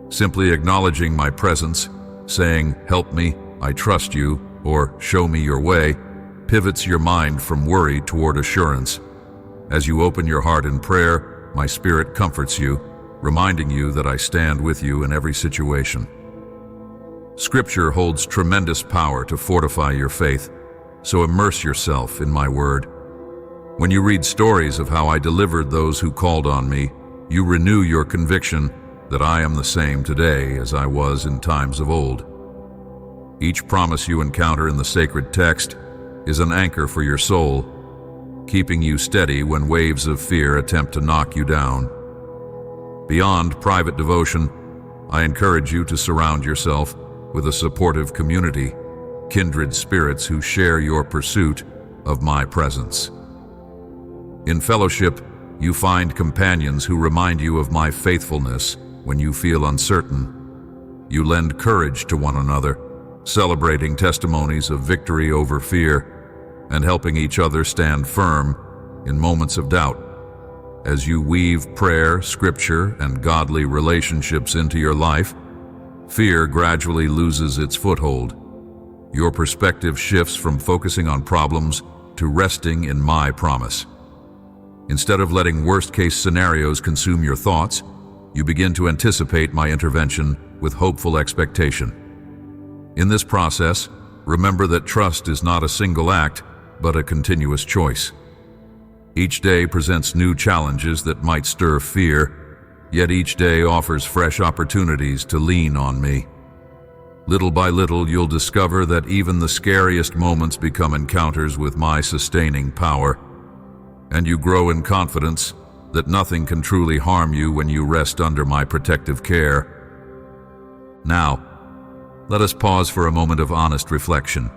Speaker 1: Simply acknowledging my presence, saying, "Help me, I trust you," or "Show me your way," pivots your mind from worry toward assurance. As you open your heart in prayer, my spirit comforts you, reminding you that I stand with you in every situation. Scripture holds tremendous power to fortify your faith, so immerse yourself in my word. When you read stories of how I delivered those who called on me, you renew your conviction that I am the same today as I was in times of old. Each promise you encounter in the sacred text is an anchor for your soul, keeping you steady when waves of fear attempt to knock you down. Beyond private devotion, I encourage you to surround yourself with a supportive community, kindred spirits who share your pursuit of my presence. In fellowship, you find companions who remind you of my faithfulness when you feel uncertain. You lend courage to one another, celebrating testimonies of victory over fear and helping each other stand firm in moments of doubt. As you weave prayer, scripture, and godly relationships into your life, fear gradually loses its foothold. Your perspective shifts from focusing on problems to resting in my promise. Instead of letting worst-case scenarios consume your thoughts, you begin to anticipate my intervention with hopeful expectation. In this process, remember that trust is not a single act, but a continuous choice. Each day presents new challenges that might stir fear, yet each day offers fresh opportunities to lean on me. Little by little, you'll discover that even the scariest moments become encounters with my sustaining power, and you grow in confidence that nothing can truly harm you when you rest under my protective care. Now, let us pause for a moment of honest reflection.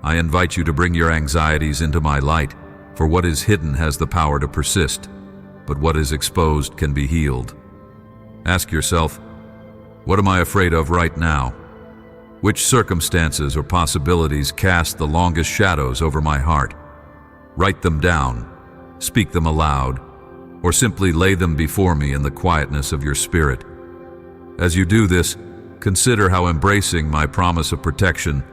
Speaker 1: I invite you to bring your anxieties into my light, for what is hidden has the power to persist, but what is exposed can be healed. Ask yourself, what am I afraid of right now? Which circumstances or possibilities cast the longest shadows over my heart? Write them down, speak them aloud, or simply lay them before me in the quietness of your spirit. As you do this, consider how embracing my promise of protection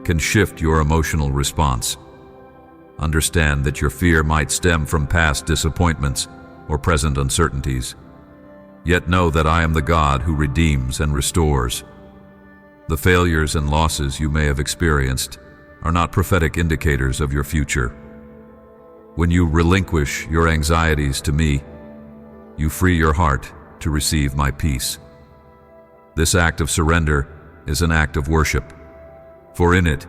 Speaker 1: can shift your emotional response. Understand that your fear might stem from past disappointments or present uncertainties. Yet know that I am the God who redeems and restores. The failures and losses you may have experienced are not prophetic indicators of your future. When you relinquish your anxieties to me, you free your heart to receive my peace. This act of surrender is an act of worship, for in it,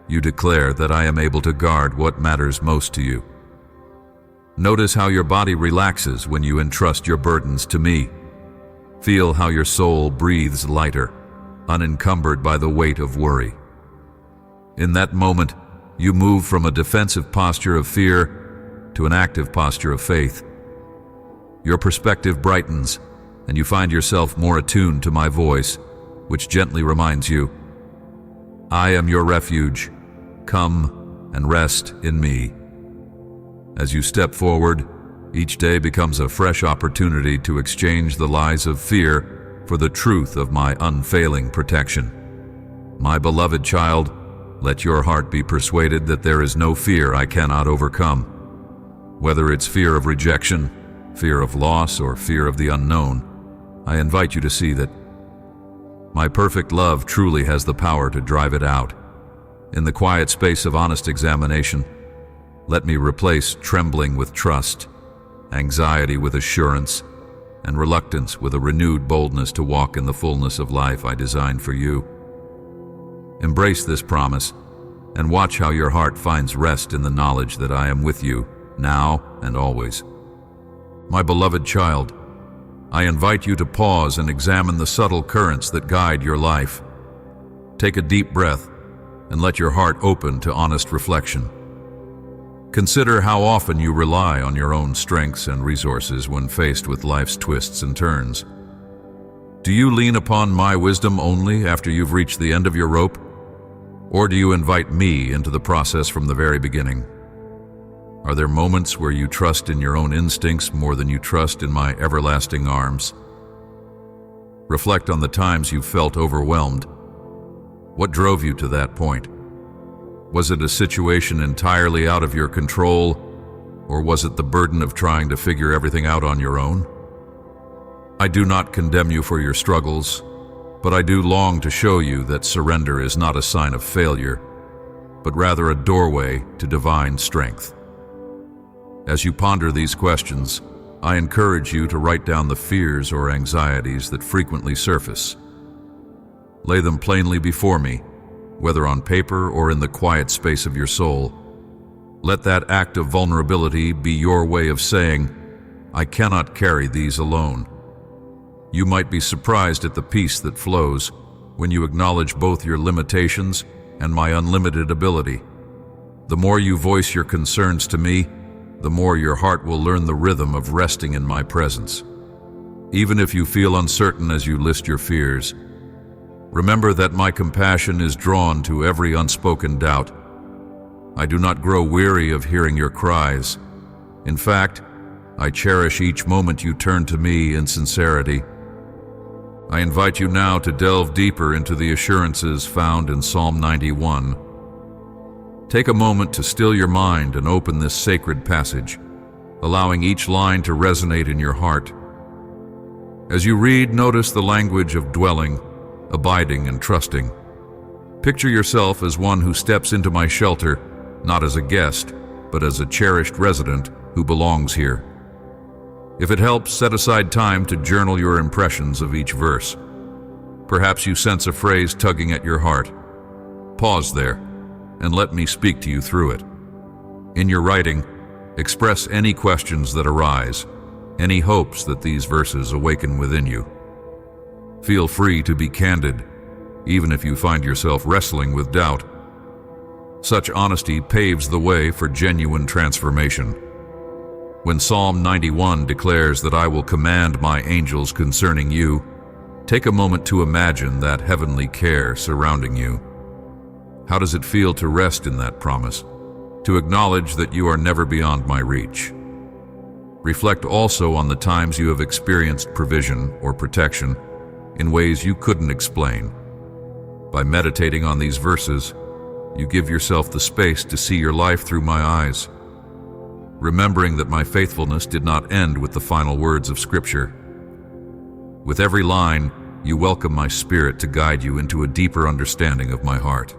Speaker 1: you declare that I am able to guard what matters most to you. Notice how your body relaxes when you entrust your burdens to me. Feel how your soul breathes lighter, unencumbered by the weight of worry. In that moment, you move from a defensive posture of fear to an active posture of faith. Your perspective brightens, and you find yourself more attuned to my voice, which gently reminds you, I am your refuge. Come and rest in me. As you step forward, each day becomes a fresh opportunity to exchange the lies of fear for the truth of my unfailing protection. My beloved child, let your heart be persuaded that there is no fear I cannot overcome. Whether it's fear of rejection, fear of loss, or fear of the unknown, I invite you to see that my perfect love truly has the power to drive it out. In the quiet space of honest examination, let me replace trembling with trust, anxiety with assurance, and reluctance with a renewed boldness to walk in the fullness of life I designed for you. Embrace this promise and watch how your heart finds rest in the knowledge that I am with you, now and always. My beloved child, I invite you to pause and examine the subtle currents that guide your life. Take a deep breath and let your heart open to honest reflection. Consider how often you rely on your own strengths and resources when faced with life's twists and turns. Do you lean upon my wisdom only after you've reached the end of your rope? Or do you invite me into the process from the very beginning? Are there moments where you trust in your own instincts more than you trust in my everlasting arms? Reflect on the times you felt overwhelmed. What drove you to that point? Was it a situation entirely out of your control, or was it the burden of trying to figure everything out on your own? I do not condemn you for your struggles, but I do long to show you that surrender is not a sign of failure, but rather a doorway to divine strength. As you ponder these questions, I encourage you to write down the fears or anxieties that frequently surface. Lay them plainly before me, whether on paper or in the quiet space of your soul. Let that act of vulnerability be your way of saying, I cannot carry these alone. You might be surprised at the peace that flows when you acknowledge both your limitations and my unlimited ability. The more you voice your concerns to me, the more your heart will learn the rhythm of resting in my presence. Even if you feel uncertain as you list your fears, remember that my compassion is drawn to every unspoken doubt. I do not grow weary of hearing your cries. In fact, I cherish each moment you turn to me in sincerity. I invite you now to delve deeper into the assurances found in Psalm 91. Take a moment to still your mind and open this sacred passage, allowing each line to resonate in your heart. As you read, notice the language of dwelling, abiding, and trusting. Picture yourself as one who steps into my shelter, not as a guest, but as a cherished resident who belongs here. If it helps, set aside time to journal your impressions of each verse. Perhaps you sense a phrase tugging at your heart. Pause there, and let me speak to you through it. In your writing, express any questions that arise, any hopes that these verses awaken within you. Feel free to be candid, even if you find yourself wrestling with doubt. Such honesty paves the way for genuine transformation. When Psalm 91 declares that I will command my angels concerning you, take a moment to imagine that heavenly care surrounding you. How does it feel to rest in that promise, to acknowledge that you are never beyond my reach? Reflect also on the times you have experienced provision or protection in ways you couldn't explain. By meditating on these verses, you give yourself the space to see your life through my eyes, remembering that my faithfulness did not end with the final words of Scripture. With every line, you welcome my spirit to guide you into a deeper understanding of my heart.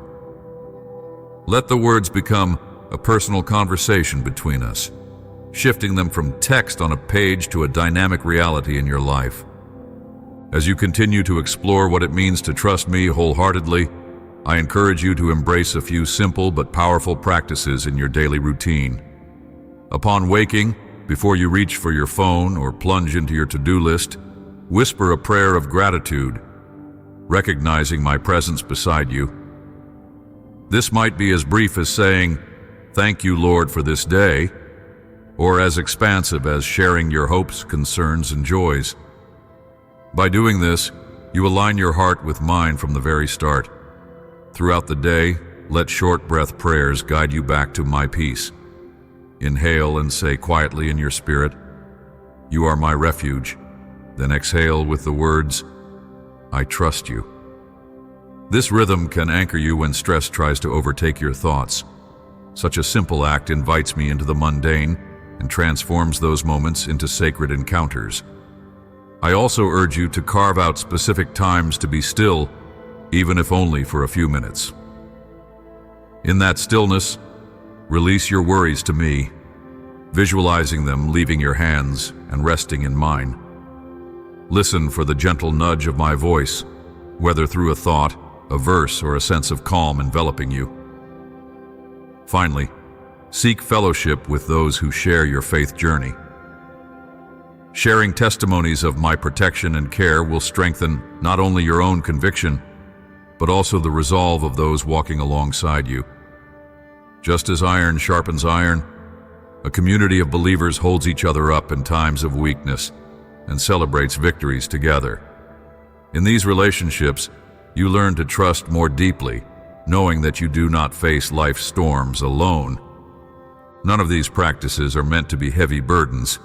Speaker 1: Let the words become a personal conversation between us, shifting them from text on a page to a dynamic reality in your life. As you continue to explore what it means to trust me wholeheartedly, I encourage you to embrace a few simple but powerful practices in your daily routine. Upon waking, before you reach for your phone or plunge into your to-do list, whisper a prayer of gratitude, recognizing my presence beside you. This might be as brief as saying, "Thank you, Lord, for this day," or as expansive as sharing your hopes, concerns, and joys. By doing this, you align your heart with mine from the very start. Throughout the day, let short breath prayers guide you back to my peace. Inhale and say quietly in your spirit, "You are my refuge." Then exhale with the words, "I trust you." This rhythm can anchor you when stress tries to overtake your thoughts. Such a simple act invites me into the mundane and transforms those moments into sacred encounters. I also urge you to carve out specific times to be still, even if only for a few minutes. In that stillness, release your worries to me, visualizing them leaving your hands and resting in mine. Listen for the gentle nudge of my voice, whether through a thought, a verse, or a sense of calm enveloping you. Finally, seek fellowship with those who share your faith journey. Sharing testimonies of my protection and care will strengthen not only your own conviction, but also the resolve of those walking alongside you. Just as iron sharpens iron, a community of believers holds each other up in times of weakness and celebrates victories together. In these relationships, you learn to trust more deeply, knowing that you do not face life's storms alone. None of these practices are meant to be heavy burdens.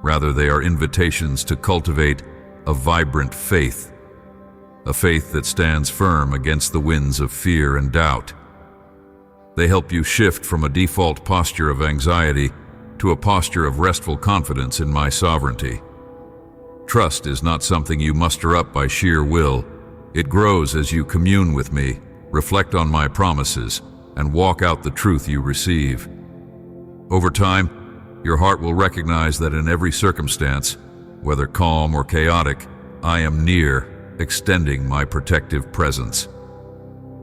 Speaker 1: Rather, they are invitations to cultivate a vibrant faith, a faith that stands firm against the winds of fear and doubt. They help you shift from a default posture of anxiety to a posture of restful confidence in my sovereignty. Trust is not something you muster up by sheer will. It grows as you commune with me, reflect on my promises, and walk out the truth you receive. Over time, your heart will recognize that in every circumstance, whether calm or chaotic, I am near, extending my protective presence.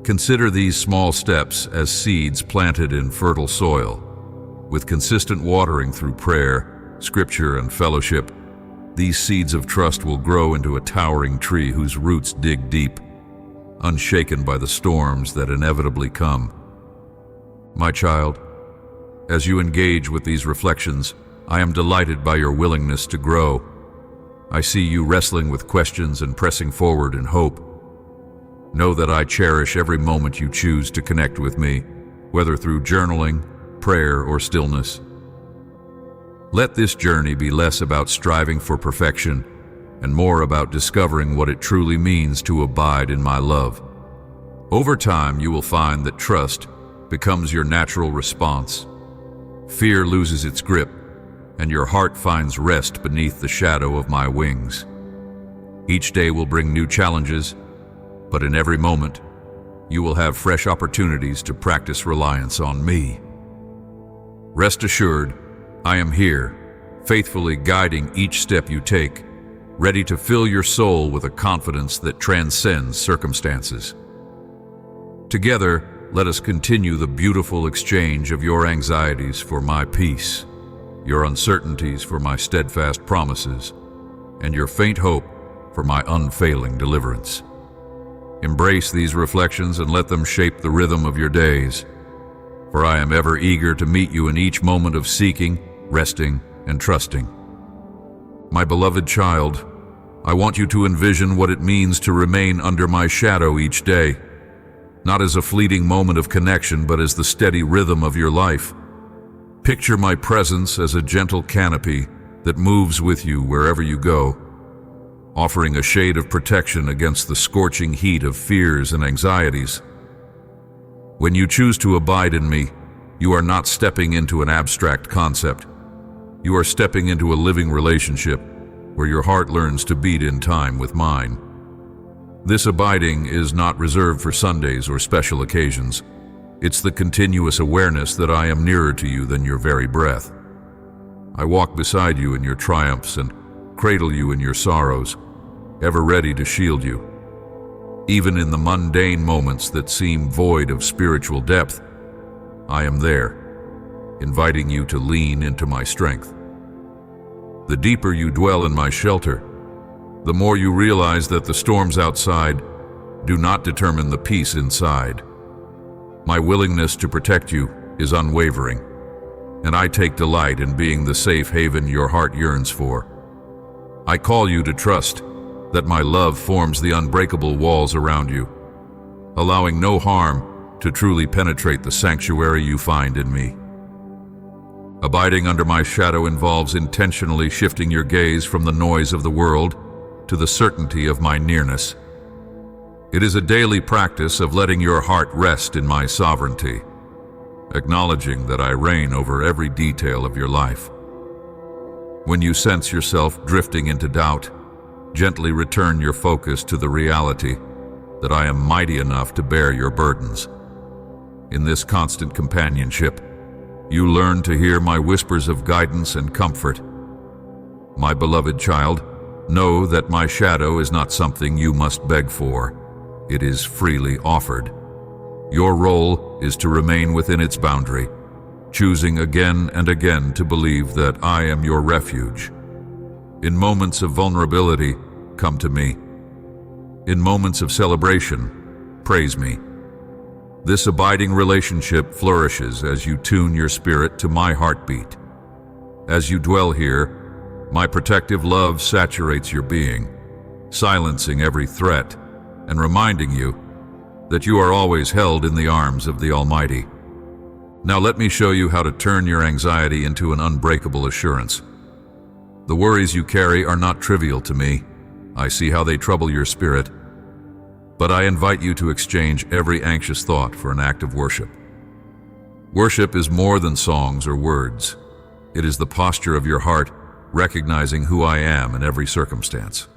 Speaker 1: Consider these small steps as seeds planted in fertile soil. With consistent watering through prayer, scripture, and fellowship, these seeds of trust will grow into a towering tree whose roots dig deep, unshaken by the storms that inevitably come. My child, as you engage with these reflections, I am delighted by your willingness to grow. I see you wrestling with questions and pressing forward in hope. Know that I cherish every moment you choose to connect with me, whether through journaling, prayer, or stillness. Let this journey be less about striving for perfection and more about discovering what it truly means to abide in my love. Over time, you will find that trust becomes your natural response. Fear loses its grip, and your heart finds rest beneath the shadow of my wings. Each day will bring new challenges, but in every moment, you will have fresh opportunities to practice reliance on me. Rest assured, I am here, faithfully guiding each step you take, ready to fill your soul with a confidence that transcends circumstances. Together, let us continue the beautiful exchange of your anxieties for my peace, your uncertainties for my steadfast promises, and your faint hope for my unfailing deliverance. Embrace these reflections and let them shape the rhythm of your days, for I am ever eager to meet you in each moment of seeking, resting, and trusting. My beloved child, I want you to envision what it means to remain under my shadow each day, not as a fleeting moment of connection, but as the steady rhythm of your life. Picture my presence as a gentle canopy that moves with you wherever you go, offering a shade of protection against the scorching heat of fears and anxieties. When you choose to abide in me, you are not stepping into an abstract concept. You are stepping into a living relationship where your heart learns to beat in time with mine. This abiding is not reserved for Sundays or special occasions. It's the continuous awareness that I am nearer to you than your very breath. I walk beside you in your triumphs and cradle you in your sorrows, ever ready to shield you. Even in the mundane moments that seem void of spiritual depth, I am there, inviting you to lean into my strength. The deeper you dwell in my shelter, the more you realize that the storms outside do not determine the peace inside. My willingness to protect you is unwavering, and I take delight in being the safe haven your heart yearns for. I call you to trust that my love forms the unbreakable walls around you, allowing no harm to truly penetrate the sanctuary you find in me. Abiding under my shadow involves intentionally shifting your gaze from the noise of the world to the certainty of my nearness. It is a daily practice of letting your heart rest in my sovereignty, acknowledging that I reign over every detail of your life. When you sense yourself drifting into doubt, gently return your focus to the reality that I am mighty enough to bear your burdens. In this constant companionship, you learn to hear my whispers of guidance and comfort. My beloved child, know that my shadow is not something you must beg for. It is freely offered. Your role is to remain within its boundary, choosing again and again to believe that I am your refuge. In moments of vulnerability, come to me. In moments of celebration, praise me. This abiding relationship flourishes as you tune your spirit to my heartbeat. As you dwell here, my protective love saturates your being, silencing every threat and reminding you that you are always held in the arms of the Almighty. Now let me show you how to turn your anxiety into an unbreakable assurance. The worries you carry are not trivial to me. I see how they trouble your spirit. But I invite you to exchange every anxious thought for an act of worship. Worship is more than songs or words. It is the posture of your heart, recognizing who I am in every circumstance.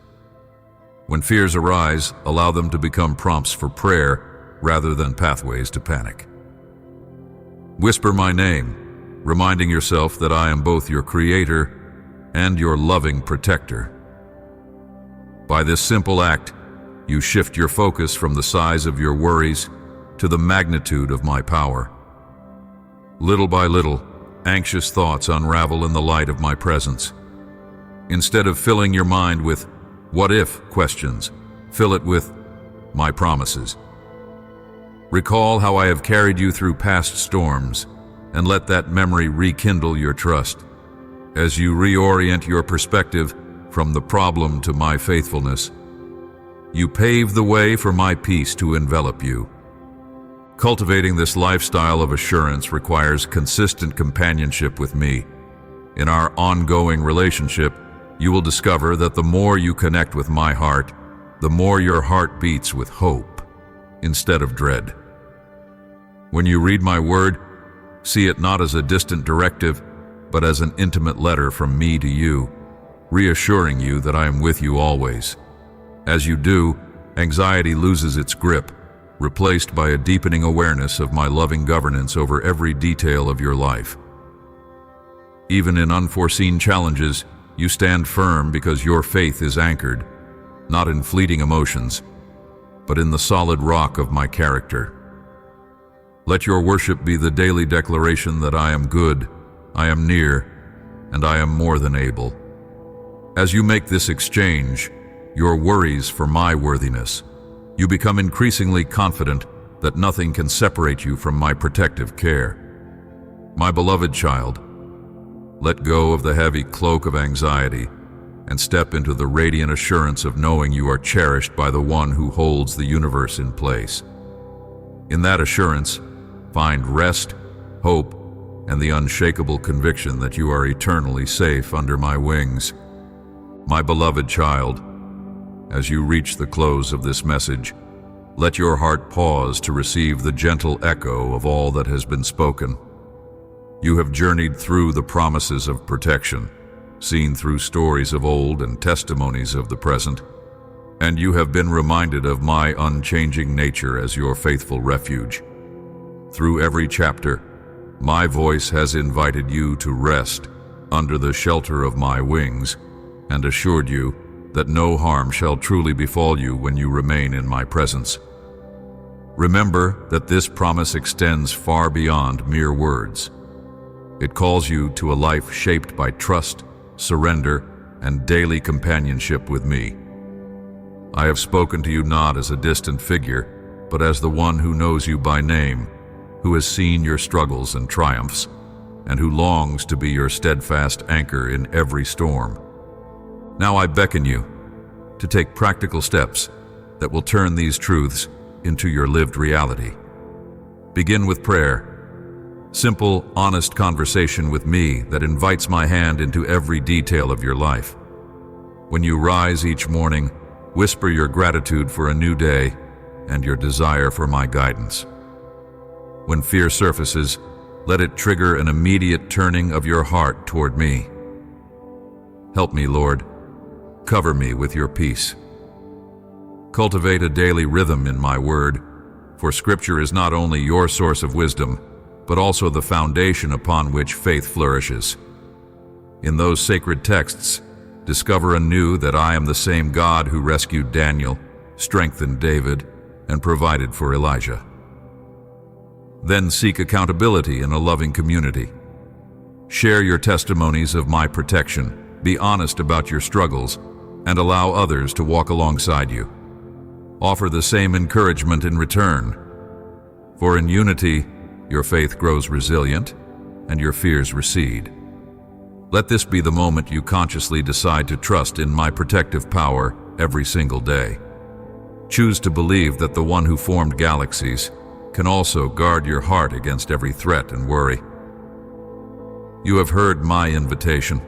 Speaker 1: When fears arise, allow them to become prompts for prayer rather than pathways to panic. Whisper my name, reminding yourself that I am both your creator and your loving protector. By this simple act, you shift your focus from the size of your worries to the magnitude of my power. Little by little, anxious thoughts unravel in the light of my presence. Instead of filling your mind with what-if questions, fill it with my promises. Recall how I have carried you through past storms, and let that memory rekindle your trust. As you reorient your perspective from the problem to my faithfulness, you pave the way for my peace to envelop you. Cultivating this lifestyle of assurance requires consistent companionship with me. In our ongoing relationship, you will discover that the more you connect with my heart, the more your heart beats with hope instead of dread. When you read my word, see it not as a distant directive, but as an intimate letter from me to you, reassuring you that I am with you always. As you do, anxiety loses its grip, replaced by a deepening awareness of my loving governance over every detail of your life. Even in unforeseen challenges, you stand firm because your faith is anchored, not in fleeting emotions, but in the solid rock of my character. Let your worship be the daily declaration that I am good, I am near, and I am more than able. As you make this exchange, your worries for my worthiness, you become increasingly confident that nothing can separate you from my protective care. My beloved child, let go of the heavy cloak of anxiety and step into the radiant assurance of knowing you are cherished by the one who holds the universe in place. In that assurance, find rest, hope, and the unshakable conviction that you are eternally safe under my wings. My beloved child, as you reach the close of this message, let your heart pause to receive the gentle echo of all that has been spoken. You have journeyed through the promises of protection, seen through stories of old and testimonies of the present, and you have been reminded of my unchanging nature as your faithful refuge. Through every chapter, my voice has invited you to rest under the shelter of my wings and assured you that no harm shall truly befall you when you remain in my presence. Remember that this promise extends far beyond mere words. It calls you to a life shaped by trust, surrender, and daily companionship with me. I have spoken to you not as a distant figure, but as the one who knows you by name, who has seen your struggles and triumphs, and who longs to be your steadfast anchor in every storm. Now I beckon you to take practical steps that will turn these truths into your lived reality. Begin with prayer. Simple, honest conversation with me that invites my hand into every detail of your life. When you rise each morning, whisper your gratitude for a new day and your desire for my guidance. When fear surfaces, let it trigger an immediate turning of your heart toward me. Help me, Lord. Cover me with your peace. Cultivate a daily rhythm in my word, for Scripture is not only your source of wisdom, but also the foundation upon which faith flourishes. In those sacred texts, discover anew that I am the same God who rescued Daniel, strengthened David, and provided for Elijah. Then seek accountability in a loving community. Share your testimonies of my protection, be honest about your struggles, and allow others to walk alongside you. Offer the same encouragement in return. For in unity, your faith grows resilient, and your fears recede. Let this be the moment you consciously decide to trust in my protective power every single day. Choose to believe that the one who formed galaxies can also guard your heart against every threat and worry. You have heard my invitation.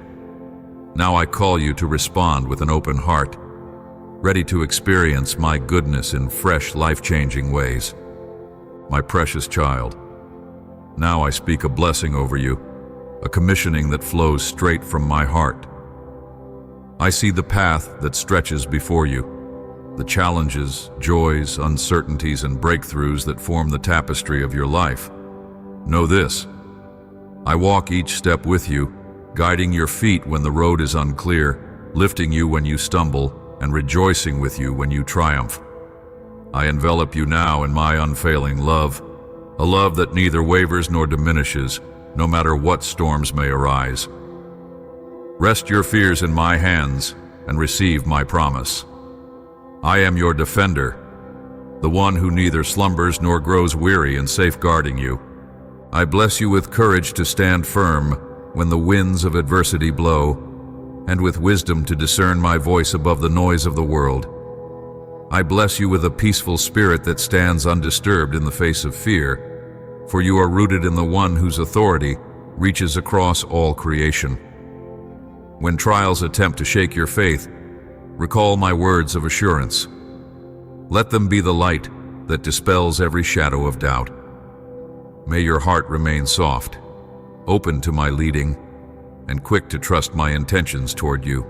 Speaker 1: Now I call you to respond with an open heart, ready to experience my goodness in fresh, life-changing ways. My precious child, now I speak a blessing over you, a commissioning that flows straight from my heart. I see the path that stretches before you, the challenges, joys, uncertainties, and breakthroughs that form the tapestry of your life. Know this: I walk each step with you, guiding your feet when the road is unclear, lifting you when you stumble, and rejoicing with you when you triumph. I envelop you now in my unfailing love, a love that neither wavers nor diminishes, no matter what storms may arise. Rest your fears in my hands and receive my promise. I am your defender, the one who neither slumbers nor grows weary in safeguarding you. I bless you with courage to stand firm when the winds of adversity blow, and with wisdom to discern my voice above the noise of the world. I bless you with a peaceful spirit that stands undisturbed in the face of fear, for you are rooted in the one whose authority reaches across all creation. When trials attempt to shake your faith, recall my words of assurance. Let them be the light that dispels every shadow of doubt. May your heart remain soft, open to my leading, and quick to trust my intentions toward you.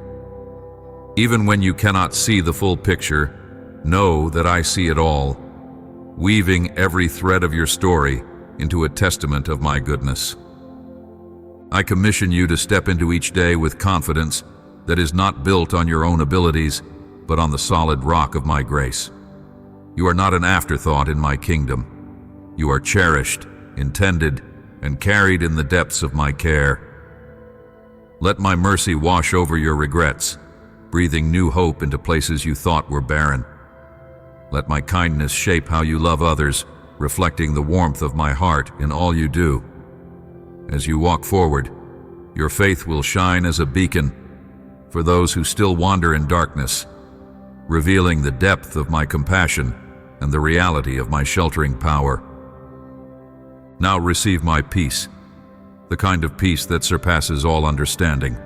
Speaker 1: Even when you cannot see the full picture, know that I see it all, weaving every thread of your story into a testament of my goodness. I commission you to step into each day with confidence that is not built on your own abilities, but on the solid rock of my grace. You are not an afterthought in my kingdom. You are cherished, intended, and carried in the depths of my care. Let my mercy wash over your regrets, breathing new hope into places you thought were barren. Let my kindness shape how you love others, reflecting the warmth of my heart in all you do. As you walk forward, your faith will shine as a beacon for those who still wander in darkness, revealing the depth of my compassion and the reality of my sheltering power. Now receive my peace, the kind of peace that surpasses all understanding.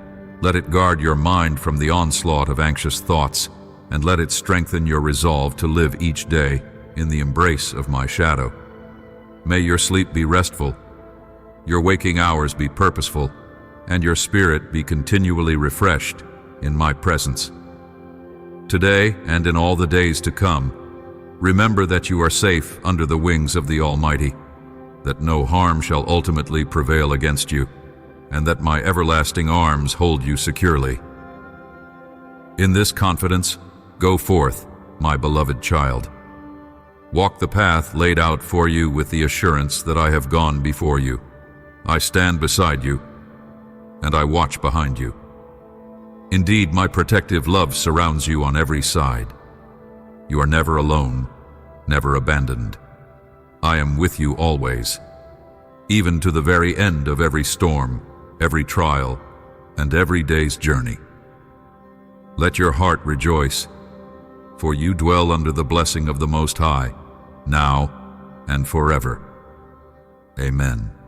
Speaker 1: Let it guard your mind from the onslaught of anxious thoughts, and let it strengthen your resolve to live each day in the embrace of my shadow. May your sleep be restful, your waking hours be purposeful, and your spirit be continually refreshed in my presence. Today and in all the days to come, remember that you are safe under the wings of the Almighty, that no harm shall ultimately prevail against you, and that my everlasting arms hold you securely. In this confidence, go forth, my beloved child. Walk the path laid out for you with the assurance that I have gone before you. I stand beside you, and I watch behind you. Indeed, my protective love surrounds you on every side. You are never alone, never abandoned. I am with you always, even to the very end of every storm, every trial, and every day's journey. Let your heart rejoice, for you dwell under the blessing of the Most High, now and forever. Amen.